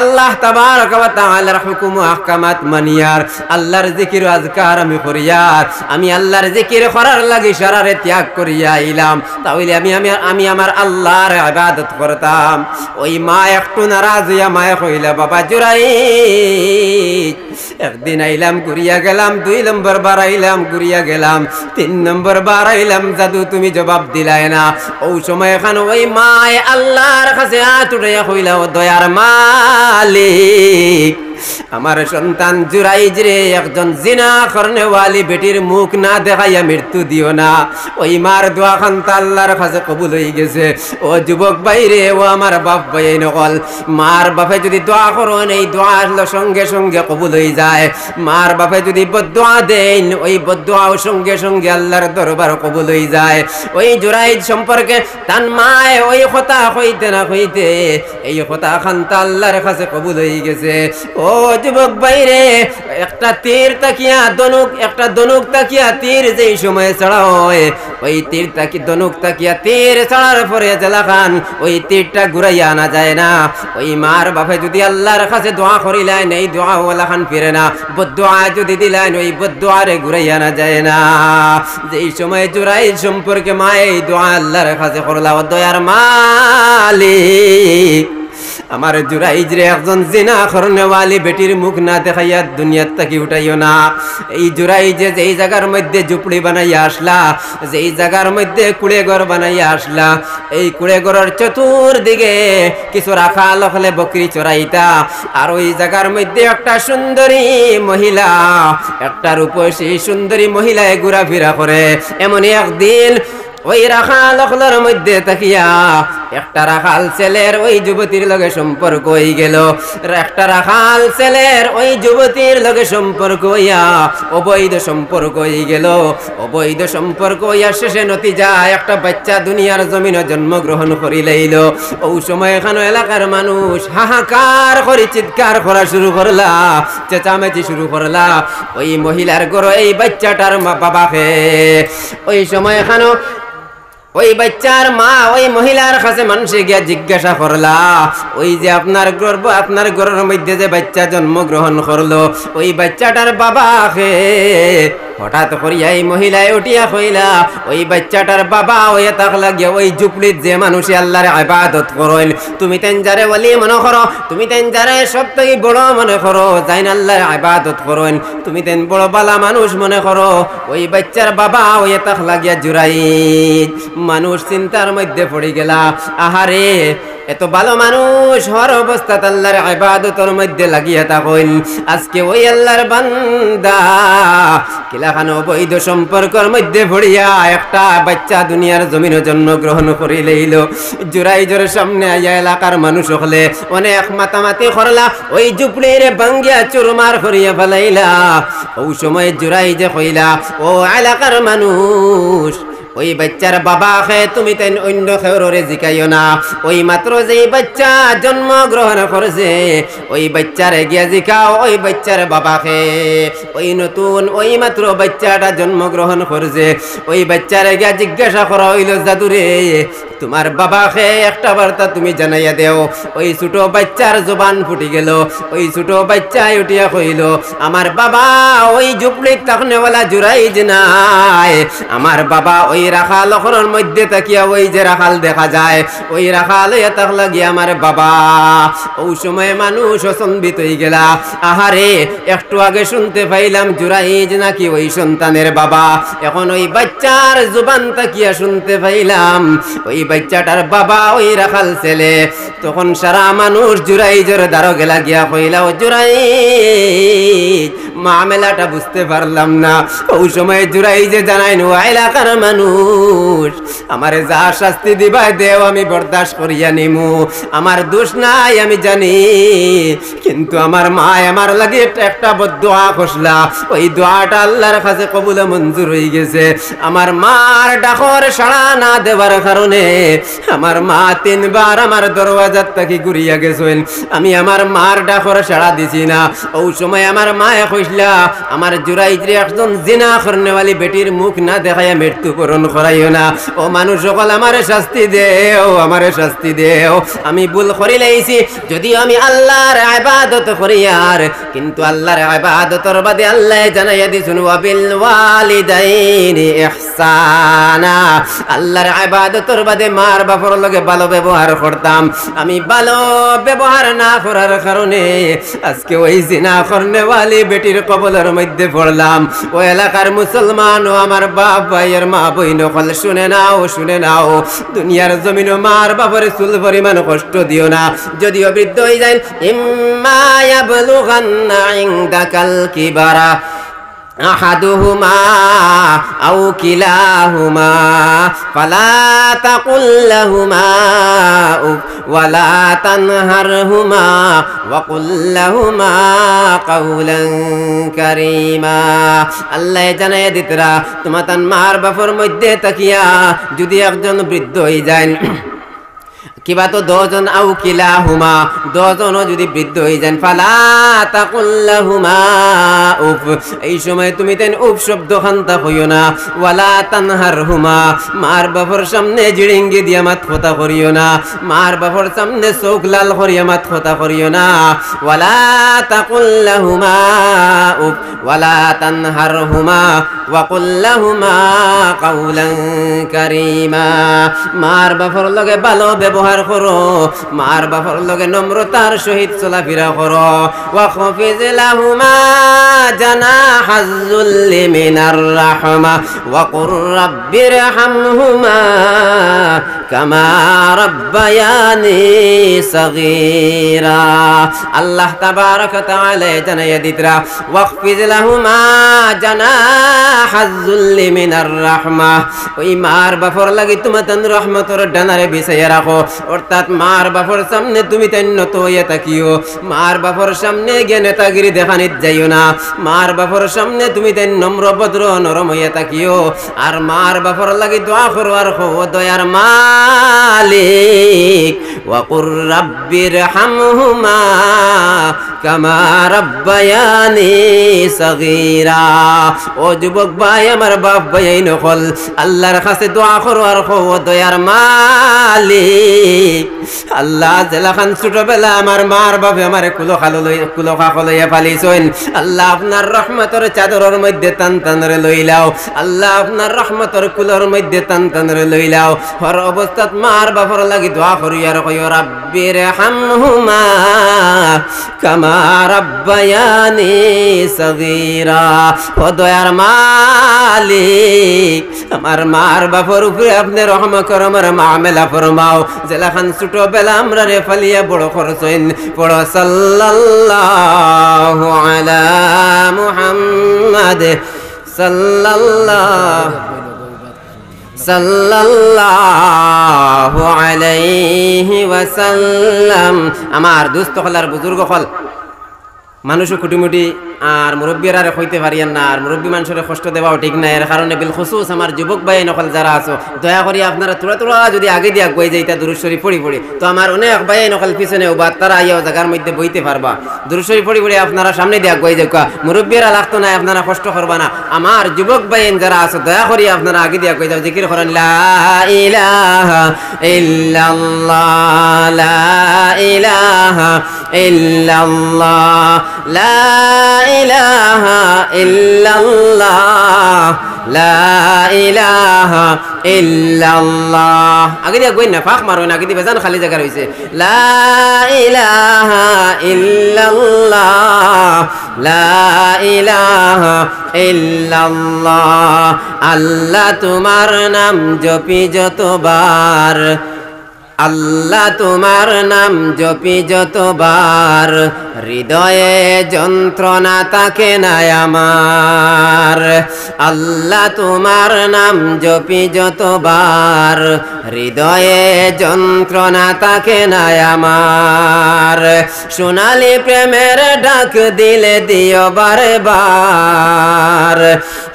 আল্লাহ তাবারক ওয়া তাআলার হুকুম আহকামাত মানিয়ার, আল্লাহর জিকির আজকার আমি করিয়ার, আমি আল্লাহর জিকির করার লাগি সারারে ত্যাগ করিয়া আইলাম, তাহলে আমি আমার আল্লাহর ইবাদত করতাম। ওই মা একটু নারাজ হইয়া মায়ে কইলা বাবা জুরাইজ একদিন আইলাম ঘুরিয়া গেলাম, 2 নম্বর বার আইলাম ঘুরিয়া গেলাম, 3 নম্বর বার আইলাম, জাদু তুমি জবাব দিলাই না। ওই সময় এখানে ওই মায় আল্লাহর কাছে হাত উঠাইয়া কইলা ও দয়ার মালিক আমার সন্তান জুরাইজ রে একজন জিনা করনেওয়ালি বেটির মুখ না দেখাইয়া মৃত্যু দিও না। ওই মার দোয়া খান আল্লাহর কাছে কবুল হয়ে গেছে। ও যুবক ভাই রে, ও আমার বাপ ভাই নকল, মার বাপে যদি দোয়া করেন এই দোয়া আসলে সঙ্গে সঙ্গে কবুল হয়ে যায়। মার বাপে যদি বদদোয়া দেন ওই বদদোয়াও সঙ্গে সঙ্গে আল্লাহর দরবার কবুল হয়ে যায়। ওই জুরাইজ সম্পর্কে তান মায় ওই কথা কইতে না কইতে এই কথা খান আল্লাহর কাছে কবুল হয়ে গেছে। ও যুবক বাইরে, একটা তীর তাকিয়া দনুক, একটা দনুক তাকিয়া তীর যেই সময় চড়া হয় ওই তীর তাকি দনুক তাকিয়া তীর চড়ার পরে জেলা খান ওই তীরটা ঘুরাইয়া আনা যায় না। ওই মার বাপে যদি আল্লাহর কাছে দোয়া করিলেন এই দোয়া ওলা খান ফিরে না, বদদোয়া যদি দিলেন ওই বদদোয়ারে ঘুরাইয়া আনা যায় না। যেই সময় জুরাইজ সম্পর্কে মা এই দোয়া আল্লাহর কাছে করলা ও দয়ার মালিক আমার জুরাইজ রে একজন জিনা করনেওয়ালি বেটির মুখ না দেখাইয়া দুনিয়ার থেকে উঠাইও না। এই জুরাইজে যেই জায়গার মধ্যে ঝুপড়ি বানাইয়া আসলা, যেই জায়গার মধ্যে কুড়ে ঘর বানাইয়া আসলা, এই কুড়ে ঘরের চতুর্দিকে কিছু রাখা লখলে বকরি চড়াইতা, আর ওই জায়গার মধ্যে একটা সুন্দরী মহিলা, একটা রূপসী সুন্দরী মহিলায় ঘোরাফেরা করে। এমনই একদিন ওই রাখাল অখলার মধ্যে তাকিয়া একটা রাখাল ছেলের ওই যুবতীর লগে সম্পর্ক হয়ে গেল। একটা রাখাল ছেলের ওই যুবতীর লগে সম্পর্ক হইয়া অবৈধ সম্পর্ক হয়ে গেল। অবৈধ সম্পর্ক হইয়া শেষে নতিজা একটা বাচ্চা দুনিয়ার জমিনে জন্মগ্রহণ করি লইল। ওই সময় এখানে এলাকার মানুষ হাহাকার করে চিৎকার করা শুরু করলা, চেঁচামেচি শুরু করলা। ওই মহিলার ঘর এই বাচ্চাটার মা বাবাকে ওই সময় এখানে ওই বাচ্চার মা ওই মহিলার কাছে মানুষে গিয়া জিজ্ঞাসা করলা ওই যে আপনার গর্ব, আপনার ঘরের মধ্যে যে বাচ্চা জন্মগ্রহণ করলো ওই বাচ্চাটার বাবাকে। হঠাৎ করিয়া এই মহিলায় উঠিয়া কইলা ওই বাচ্চাটার বাবা হইয়া থাকলা গিয়া ওই ঝুপড়ির যে মানুষে আল্লাহর ইবাদত করেন, তুমি তেন যারে ওলি মনে করো, তুমি তেন যারে সব থেকে বড় মনে করো, যাইন আল্লাহর ইবাদত করেন, তুমি তেন বড় বালা মানুষ মনে করো, ওই বাচ্চার বাবা হইয়া থাকলা গিয়া জুরাইজ। মানুষ চিন্তার মধ্যে পড়ে গেলা, আহারে এত ভালো মানুষ হর অবস্থা আল্লাহর ইবাদতের মধ্যে লাগিয়া থাকেন, আজকে ওই আল্লাহর বান্দা কিলাখান অবৈধ সম্পর্কের মধ্যে পড়িয়া একটা বাচ্চা দুনিয়ার জমিনে জন্মগ্রহণ করে লইল। জুরাইজের সামনে আইয়া এলাকার মানুষ হলে অনেক মাতামাতি করলা, ওই ঝুপড়ির ভাঙ্গিয়া চুরমার করিয়া ফেলাইলা। ওই সময় জুরাইজে কইলা ও এলাকার মানুষ, ওই বাচ্চার বাবাকে তুমি তেন অন্য খেউরে জিকাইও না, ওই মাত্র যেই বাচ্চা জন্মগ্রহণ করেছে ওই বাচ্চারে গিয়া জিকাও ওই বাচ্চার বাবাকে। ওই নতুন ওই মাত্র বাচ্চাটা জন্মগ্রহণ করেছে ওই বাচ্চারে গিয়া জিজ্ঞাসা করা হইল জাদুরে তোমার বাবাকে একটা বার্তা তুমি জানাইয়া দেও। ওই ছোট বাচ্চার জবান ফুটি গেল, ওই ছোট বাচ্চা উঠিয়া কইল আমার বাবা ওই ঝুপড়ির তাকনেওয়ালা জুরাইজ নাই, আমার বাবা ওই রাখাল অখরের মধ্যে তাকিয়া ওই যে রাখাল দেখা যায় ওই রাখাল এতাক লাগিয়া আমার বাবা। ওই সময় মানুষ অসম্বিত হয়ে গেলা, আহারে একটু আগে শুনতে পাইলাম জুরাইজ নাকি ওই সন্তানের বাবা, এখন ওই বাচ্চার জবান তাকিয়া শুনতে পাইলাম ওই বাচ্চাটার বাবা ওই রাখাল ছেলে। তখন সারা মানুষ জুরাইজের দ্বারো গেলা গিয়া কইলা ও জুরাইজ মামলাটা বুঝতে পারলাম না। ওই সময় জুরাই যে জানাইন ও এলাকার মানুষ, আমারে যা শাস্তি দিবাই দেও আমি বরদাস্ত করিয়া নিমু, আমার দোষ নাই আমি জানি, কিন্তু আমার মা আমার লাগে একটা বদদোয়া করলা, ওই দোয়াটা আল্লাহর কাছে কবুল মঞ্জুর হয়ে গেছে। আমার মার ডাকর সাড়া না দেওয়ার কারণে আমার মা 3 বার আমার দরওয়াজার থেকে ঘুরিয়া গেছেন, আমি আমার মার ডাকর সাড়া দিছি না। ওই সময় আমার মায়ে কইলা আমার জুরাইজরে একজন জিনা করনেওয়ালি বেটির মুখ না দেখাইয়া মৃত্যুবরণ করাইও না। ও মানুষ সকল আমারে শাস্তি দেও, আমারে শাস্তি দেও, আমি ভুল করি লাইছি, যদিও আমি আল্লাহর ইবাদত করি আর, কিন্তু আল্লাহর ইবাদতর বাদে আল্লাহ জানাইয়া দিছেন ওয়া বিল ওয়ালিদাইনি ইহসানা, আল্লাহর ইবাদতর বাদে মার বাপর লগে ভালো ব্যবহার করতাম, আমি ভালো ব্যবহার না করার কারণে আজকে ওই জিনা করনেওয়ালি বেটির কবলের মধ্যে পড়লাম। ও এলাকার মুসলমান ও আমার বাপ ভাইয়ের মা বইন কল শুনে নাও, শুনে নাও, দুনিয়ার জমিন মার বাপরে চুল পরিমাণ কষ্ট দিও না, যদিও বৃদ্ধ হয়ে যায়। ইম্মা ইয়াবলুগান্না ইনদাকাল কিবারা আহাদুহুমা আও কিলাহুমা ফালা তাকুল লাহুমা উফ ওয়ালা তানহারহুমা ওয়া কুল লাহুমা কাওলান কারীমা। আল্লাহ জানায় দিতরা তোমার মার বাপর মধ্যে তাকিয়া যদি একজন বৃদ্ধ হয়ে যায়, কিবা তো 2 জন আও কিলাহুমা 2 জনও যদি বৃদ্ধ হয়ে যান, ফালা তাকুল লাহুমা উফ, এই সময় তুমি তেন উফ শব্দ খান্তা কইও না, ওয়ালা তানহারহুমা মার বাপর সামনে জিড়িঙ্গি দিয়া মাত কথা করিও না, মার বাপর সামনে চোখ লাল করিয়া মাত কথা করিও না, ওয়ালা তাকুল লাহুমা উফ ওয়ালা তানহারহুমা ওয়া কুল লাহুমা কাওলান কারীমা। মার বাপর লগে ভালো ব্যবহার করো, মার বাপর লগে নম্রতার সহিত চলাফেরা করো। ওয়া খাফিজ লাহুমা জানাহাজ যুল্লি মিনার রাহমা ওয়া কুর রাব্বিরহামহুমা কামা রাব্বায়ানি সাগীরা। আল্লাহ তাবারাক ওয়া তাআলা জানাইয়া দিতরা ওয়াখফিজ লাহুমা জানাহাজ যুল্লি মিনার রাহমা, ওই মার বাপর লাগি তুমি তান রহমতের ডানারে বিছাইয়া রাখো, অর্থাৎ মার বাপর সামনে তুমি তাই নত হইয়া থাকিও, মার বাপর সামনে গিয়ে নেতাগিরি দেখানিত যাইও না, মার বাপর সামনে তুমি তাই নম্র ভদ্র নরম হইয়া থাকিও, আর মার বাপর লাগি দোয়া করো আর খো দয়ার মালিক ওয়া কুর রাব্বিরহামহুমা কামা রাব্বায়ানি সাগীরা। ও যুবক ভাই আমার বাপ ভাই এই নকল আল্লাহর কাছে দোয়া করো আর খো দয়ার মালিক, আল্লাহ জেলাখান ছোটবেলা আমার মার বাপে আমার কুলখা লইয়া পালিছেন, আল্লাহ আপনার রহমতের চাদরের মধ্যে টান টানরে লইলাও, আল্লাহ আপনার রহমতের কুলের মধ্যে টান টানরে লইলাও, হর অবস্থাত মার বাপর লাগি দোয়া করি আর কইও রাব্বিরহামহুমা কামা রাব্বায়ানি সাগীরা। ও দয়ার মালিক আমার মার বাপর উপরে আপনি রহম করো, আমার মামেলা ফরমাও, জেলাখান ছোটবেলা আমরা রে ফালিয়া বড় করছেন, পড়ো সাল্লাল্লাহু আলা মুহাম্মাদ সাল্লাল্লাহু আলাইহি ওয়াসাল্লাম। আমার দুস্থ হলার বুজুর্গ হল মানুষও কুটিমুটি আর মুরব্বীরা হইতে পারিয়েন না, আর মুরব্বী মানুষের কষ্ট দেওয়াও ঠিক না, এর কারণে বিল খুসুস আমার যুবক ভাই নকল যারা আছো দয়া করি আপনারা তোরা তোরা যদি আগে দিয়ে আগুয়াই যাইতা দুরূদ শরীফ পড়ি পড়ি, তো আমার অনেক ভাই নকল পিছনে বা তারা আইয়াও জায়গার মধ্যে বইতে পারবা, দুরূদ শরীফ পড়ি পড়ি আপনারা সামনে দিয়ে আগুয়াই যাওয়া, মুরব্বীরা লাগতো না, আপনারা কষ্ট করবা না, আমার যুবক ভাই যারা আছো দয়া করি আপনারা আগে দিয়ে আগুয়াই যাও, জিকির করেন লা ইলাহা ইল্লাল্লাহ লা ইলাহা ইল্লাল্লাহ লা ইলাহা ইল্লাল্লাহ লা ইলাহা ইল্লাল্লাহ। আগে দিয়া গই না ফাঁক মারো না, আগে দিয়ে বেজান খালি জায়গা রয়েছে। লা ইলাহা ইল্লাল্লাহ লা ইলাহা ইল্লাল্লাহ। আল্লাহ তোমার নাম জপি যতবার, আল্লাহ তোমার নাম জপি যতবার, হৃদয়ে যন্ত্রণা থাকে না আমার, আল্লাহ তোমার নাম জপি যতবার, হৃদয়ে যন্ত্রণা থাকে না আমার। সোনালি প্রেমের ডাক দিলে দিও বারে বার,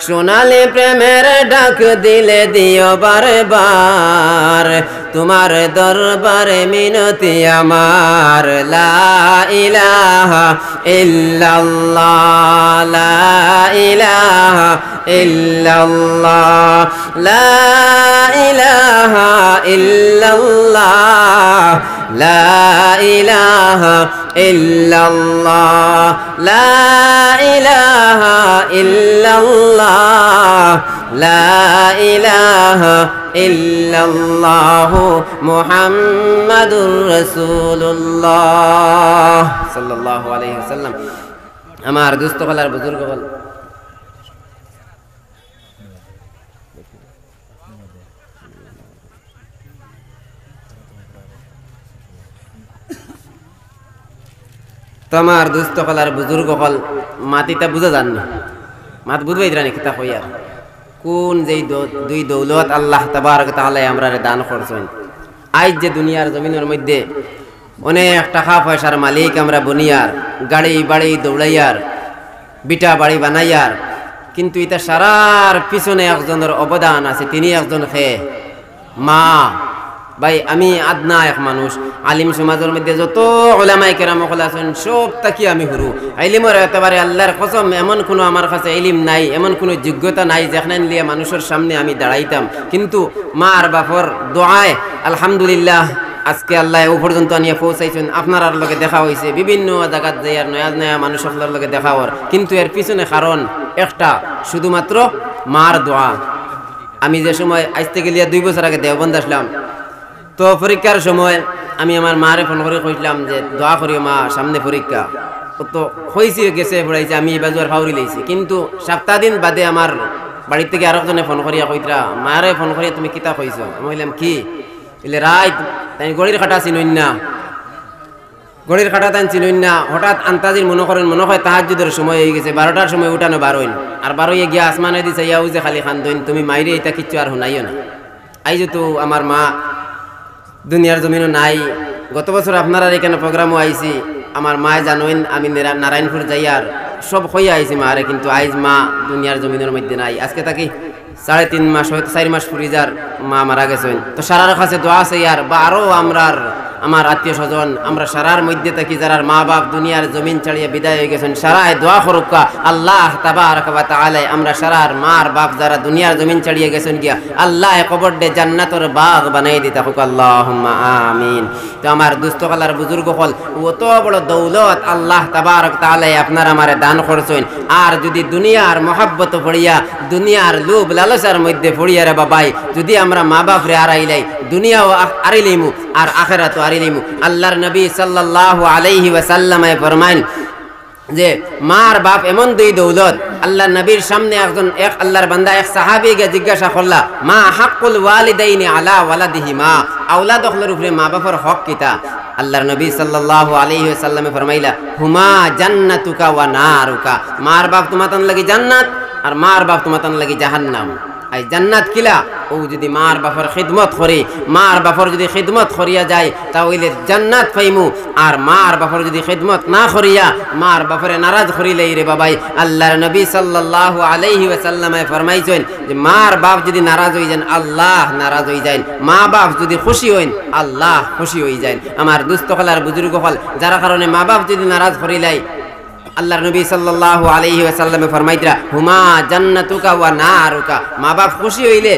সোনালি প্রেমের ডাক দিলে দিও বারে বার, তোমার দরবারে মিনতি আমার। লা ইলাহা ইল্লাল্লাহ, লা ইলাহা ইল্লাল্লাহ, লা ইলাহা ইল্লাল্লাহ, লা ইলাহা ইল্লাল্লাহ, লা ইলাহা ইল্লাল্লাহ, লা ইলাহা ইল্লাল্লাহ মুহাম্মাদুর রাসূলুল্লাহ সাল্লাল্লাহু আলাইহি ওয়াসাল্লাম। আমার দোস্ত হলার বুজুর্গ হল তোমার দুস্থ কলার বুজুর্গ হল মাতিটা বুঝা যান না, মাত বুঝবাই জানি কিতা হইয়ার কোন যেই দুই দৌলত আল্লাহ তাবারক তাআলা আমরা দান করছেন। আজ যে দুনিয়ার জমিনের মধ্যে অনেক টাকা পয়সার মালিক আমরা বনিয়ার, গাড়ি বাড়ি দৌড়াইয়ার, বিটা বাড়ি বানাইয়ার, কিন্তু এটা সারার পিছনে একজনের অবদান আছে, তিনি একজন মা। ভাই আমি আদনা এক মানুষ, আলিম সমাজের মধ্যে যত উলামায়ে কেরাম আছেন সব তাকি আমি হুরু ইলমের একেবারে আল্লাহর কসম এমন কোনো আমার কাছে ইলম নাই, এমন কোনো যোগ্যতা নাই যেখানে নিয়ে মানুষের সামনে আমি দাঁড়াইতাম। কিন্তু মা আর বাপর দোয়ায় আলহামদুলিল্লাহ আজকে আল্লাহ ও পর্যন্ত নিয়ে পৌঁছাইছেন। আপনার লগে দেখা হয়েছে বিভিন্ন জায়গাত যাই আর নয়া নয়া মানুষের লগে দেখা হওয়ার, কিন্তু এর পিছনে কারণ একটা শুধুমাত্র মার দোয়া। আমি যে সময় আজ থেকে 2 বছর আগে দেওবন্দ আসলাম, তো পরীক্ষার সময় আমি আমার মারে ফোন করে কইলাম যে দোয়া করিও মা, সামনে পরীক্ষা। তো হয়েছে গেছে পড়াইছে, আমি এই বাজুয়ার ফাউরি লইছি। কিন্তু সপ্তাহ দিন বাদে আমার বাড়ির থেকে আরেকজনে ফোন করিয়া কইতরা মারে ফোন করিয়া তুমি কিতা কইছো? আমি বললাম কি? বলে রাত তাই গড়ির খাটা চিনুন না, গড়ির খাটা তাই চিনুন না। হঠাৎ আন্তাজির মনে করেন মনে হয় তাহাজ্জুদের সময় হয়ে গেছে, 12টার সময় উঠানো 12 আর 12 গিয়া আসমানে দিছে ইয়া উজে খালি খান্দইন, তুমি মাইরে এটা কিচ্ছু আর শুনাইও না। আইজ তো আমার মা দুনিয়ার জমিনও নাই। গত বছর আপনারা এখানে প্রোগ্রামও আইছি, আমার মা জানোইন আমি নারায়ণপুর যাইয়ার সব হইয়া আইছি মারে, কিন্তু আইজ মা দুনিয়ার জমিনের মধ্যে নাই। আজকে তাকে 3.5 মাস হয়তো 4 মাস ফুরিজার মা মারা গেছেন। তো সারার কাছে দোয়া আছে ইয়ার বা আরও আমার আত্মীয় স্বজন আমরা সারার মধ্যে থাকি যারা মা বাপ দুনিয়ার জমিন ছাড়িয়ে বিদায় হয়ে গেছেন, সারায় দোয়া করুকা আল্লাহ তাবারক ওয়া তাআলা আমরা সারার মার বাপ যারা দুনিয়ার জমিন ছাড়িয়ে গেছেন গিয়া আল্লাহ কবর দে জান্নাতের বাগ বানাই দিতা হোক, আল্লাহুম্মা আমিন। তো আমার দুস্থ কালার বুজুর্গ হল অত বড় দৌলত আল্লাহ তাবারক তাআলা আপনার আমারে দান করছেন। আর যদি দুনিয়ার মহব্বত পড়িয়া দুনিয়ার লোভ লালসার মধ্যে পড়িয়া রে বাবাই যদি আমরা মা বাপ রে আড়াইলাই, দুনিয়াও আড়াইলিমু আর আখিরাতও আড়াইলিমু। আল্লাহর নবী সাল্লাল্লাহু আলাইহি ওয়াসাল্লামে ফরমায়েন যে মার বাপ এমন দুই দৌলত। আল্লাহর নবীর সামনে এক আল্লাহর বান্দা এক সাহাবীকে জিজ্ঞাসা করলা মা হাক্কুল ওয়ালিদাইনি আলা ওয়ালাদিহিমা, আওলাদ হলের উপরে মা বাবার হক কিতা? আল্লাহর নবী সাল্লাল্লাহু আলাইহি ওয়াসাল্লামে ফরমাইলা হুমা জান্নাতুকা ওয়া নারুকা, মার বাপ তোমাতান লাগি জান্নাত আর মার বাপ তোমাতান লাগি জাহান্নাম। আই জান্নাত কিলা ও যদি মার বাপর খিদমত করি, মার বাপর যদি খিদমত করিয়া যায় তাহলে জান্নাত পাইমু। আর মার বাপর যদি খিদমত না করিয়া মার বাপরে নারাজ করিলেই রে বাবাই আল্লাহর নবী সাল্লাল্লাহু আলাইহি ওয়াসাল্লামে ফরমাইছেন যে মার বাপ যদি নারাজ হই যান আল্লাহ নারাজ হই যায়, মা বাপ যদি খুশি হইন আল্লাহ খুশি হই যায়। আমার দুস্থ হলার বুজুর্গ হল যারা কারণে মা বাপ যদি নারাজ করিলাই আল্লাহর নবী সাল্লাল্লাহু আলাইহি ওয়াসাল্লামে ফরমাইতরা হুমা জান্নাতুকা ওয়া নারুকা, মা বাপ খুশি হইলে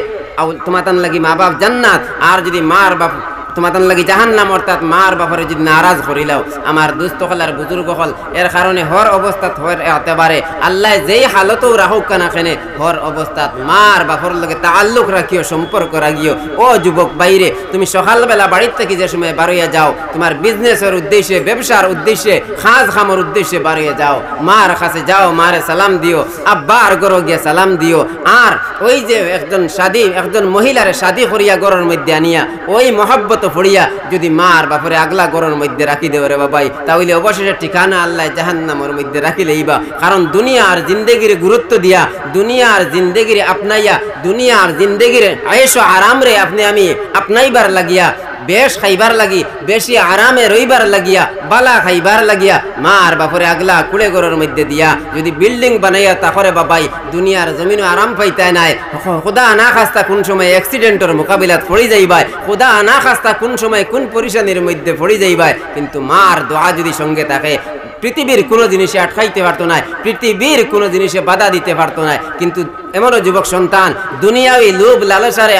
তোমাতান লাগি মা বাপ জান্নাত, আর যদি মার বাপ তোমাতান লাগি জাহান্নাম, অর্থাৎ মার বাপরে যদি নারাজ করিলাও। আমার দুস্থ হলার বুজুর্গ হল এর কারণে হর অবস্থাত হর একেবারে আল্লাহ যেই হালতও রাখুক না কেনে হর অবস্থাত মার বাপর লগে তাআল্লুক রাখিও, সম্পর্ক রাখিও। ও যুবক বাইরে তুমি সকালবেলা বাড়ির থেকে যে সময় বারইয়া যাও তোমার বিজনেসের উদ্দেশ্যে, ব্যবসার উদ্দেশ্যে, খাজ খামর উদ্দেশ্যে বারইয়া যাও, মার কাছে যাও, মারে সালাম দিও, আব্বার ঘরে গিয়ে সালাম দিও। আর ওই যে একজন মহিলারে শাদী করিয়া ঘরের মধ্যে আনিয়া ওই মহব্বত মহব্বত ফড়িয়া যদি মার বাপরে আগলা গরর মধ্যে রাখি দেও রে বাবাই, তাহলে অবশেষে ঠিকানা আল্লাহ জাহান্নামের মধ্যে রাখি লইবা। কারণ দুনিয়ার জিন্দেগির গুরুত্ব দিয়া, দুনিয়ার জিন্দেগির আপনাইয়া, দুনিয়ার জিন্দেগির আয়েশ আরাম রে আপনি আমি আপনাইবার লাগিয়া, বেশ খাইবার লাগি, বেশি আরামে রইবার লাগিয়া, বালা খাইবার লাগিয়া মার বাপরে আগলা কুড়ে গরর মধ্যে দিয়া যদি বিল্ডিং বানাইয়া তাহলে বাবাই দুনিয়ার জমিনও আরাম পাইতায় নাই। খুদা না খাস্তা কোন সময় অ্যাক্সিডেন্টের মোকাবিলাত পড়ি যাইবাই, খুদা না খাস্তা কোন সময় কোন পরিশানির মধ্যে পড়ি যাইবাই, কিন্তু মার দোয়া যদি সঙ্গে থাকে পৃথিবীর কোনো জিনিসে আটকাইতে পারতো না, পৃথিবীর কোনো জিনিসে বাধা দিতে পারতো না। কিন্তু এমনও যুবক সন্তান দুনিয়াবি লোভ লালসারে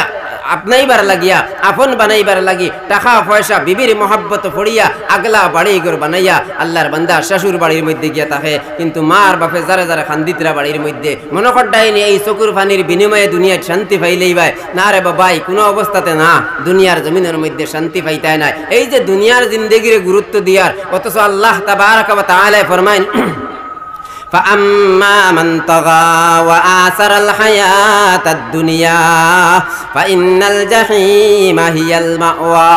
আপনাইবার লাগিয়া, আপন বানাইবার লাগি টাকা পয়সা বিবির মহব্বত ফড়িয়া আগলা বাড়ি ঘর বানাইয়া আল্লাহর বান্দা শ্বশুর বাড়ির মধ্যে গিয়া থাকে, কিন্তু মার বাপে যারা যারা খান্দিতরা বাড়ির মধ্যে মনে করডাইনি এই চকুর পানির বিনিময়ে দুনিয়ার শান্তি পাইলেই ভাই না রে বাবাই, কোনো অবস্থাতে না, দুনিয়ার জমিনের মধ্যে শান্তি পাইতায় না। এই যে দুনিয়ার জিন্দেগির গুরুত্ব দিয়ার, অথচ আল্লাহ তাবারাকা ওয়া তাআলা ফরমাইন فأما من طغى وآثر الحياة الدنيا فإن الجحيم هي المأوى।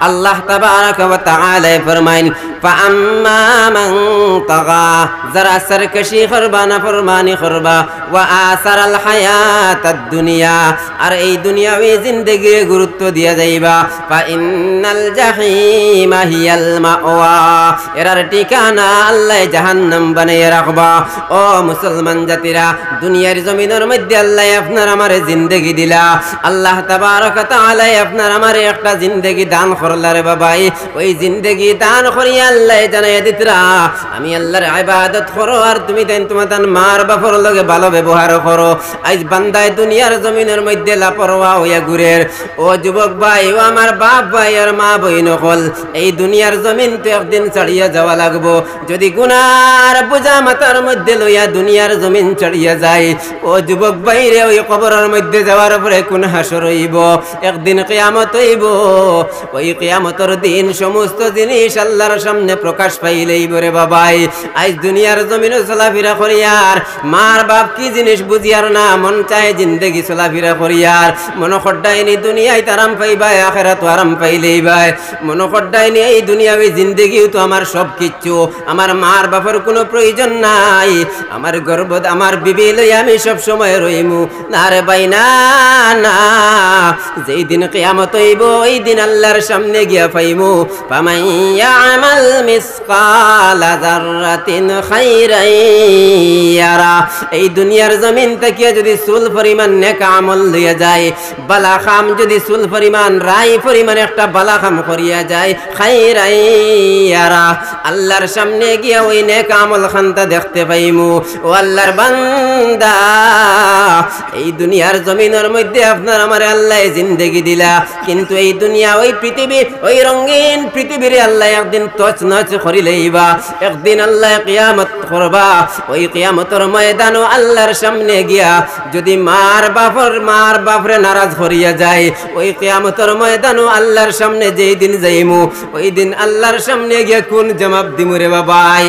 আল্লাহ তাবারাকা ওয়া তাআলা ফরমাইন فأما من طغى যারা সরকশি করবা, নাফরমানি করবা, ওয়া আসারাল হায়াতাদ দুনিয়া আর এই দুনিয়াবি জিন্দেগির গুরুত্ব দিয়া যাইবা, ফাইন্নাল জাহিমা হিয়াল মাওয়া এরার ঠিকানা আল্লাহ জাহান্নাম বানাইয়া রাখবা। ও মুসলমান জাতিরা, দুনিয়ার জমিনের মধ্যে আল্লাহ আপনার আমারে জিন্দেগি দিলা, আল্লাহ তাবারাকা তাআলা আপনার আমারে একটা জিন্দেগি দান করলা রে বাবাই, ওই জিন্দেগি দান করিয়া আল্লাহ জানাইয়া দিতরা আমি আল্লাহর ইবাদত করো আর তুমি দেন তোমার মার বাপর লগে ভালো ব্যবহার করো। আজ বান্দায় দুনিয়ার জমিনের মধ্যে লাপরওয়া হইয়া ঘুরে। ও যুবক ভাই, ও আমার বাপ ভাই আর মা বইন হল, এই দুনিয়ার জমিন তো একদিন ছাড়িয়া যাওয়া লাগবো। যদি গুনার বোঝা মাথার মধ্যে লইয়া দুনিয়ার জমিন ছাড়িয়া যায়, ও যুবক ভাই রে, ওই কবরের মধ্যে যাওয়ার পরে কোন হাসর হইব, একদিন কিয়ামত হইব। ওই কিয়ামতের দিন সমস্ত জিনিস আল্লাহর সামনে প্রকাশ পাইলেই বরে বাবাই। আজ দুনিয়ার জমিনে চলাফেরা করিয়ার মার বাপ কি জিনিস বুঝিয়ার না, মন চায় জিন্দেগি চলাফেরা করিয়ার, মন খড্ডাইনি দুনিয়ায় আরাম পাইবাই, আখেরাত আরাম পাইলেই ভাই। মন খড্ডাইনি এই দুনিয়াবি জিন্দেগিও তো আমার সব কিচ্ছু, আমার মার বাপের কোনো প্রয়োজন নাই, আমার গর্ব আমার বিবি লই আমি সব সময় রইমু না রে ভাই, না না, যেই দিন কিয়ামত হইব ওই দিন আল্লাহর সামনে গিয়া পাইমু। ফামাইয়া আমাল মিসকালা যাররাতিন খাইরান ইয়ারা। এই দুনিয়ার জমিন থেকে যদি চুল পরিমাণ নেক আমল লইয়া যায়, বালা খাম যদি চুল পরিমাণ রাই পরিমাণ একটা বালা খাম করিয়া যায়, খাইরান ইয়ারা, আল্লাহর সামনে গিয়া ওই নেক আমল খানটা দেখতে পাইমু। ও আল্লাহর বান্দা, এই দুনিয়ার জমিনের মধ্যে আপনার আমার আল্লাহ জিন্দেগি দিলা, কিন্তু এই দুনিয়া ওই পৃথিবী, ওই রঙিন পৃথিবীর আল্লাহ একদিন তছ নছ করিলেইবা, একদিন আল্লাহ কিয়ামত করবা। ওই কিয়ামতের ময়দানও আল্লাহর সামনে গিয়া যদি মার বাপরে নারাজ করিয়া যায়, ওই কিয়ামতের ময়দানও আল্লাহর সামনে যেই দিন যাইমু, ওই দিন আল্লাহর সামনে গিয়া কোন জবাব দিমু রে বাবাই।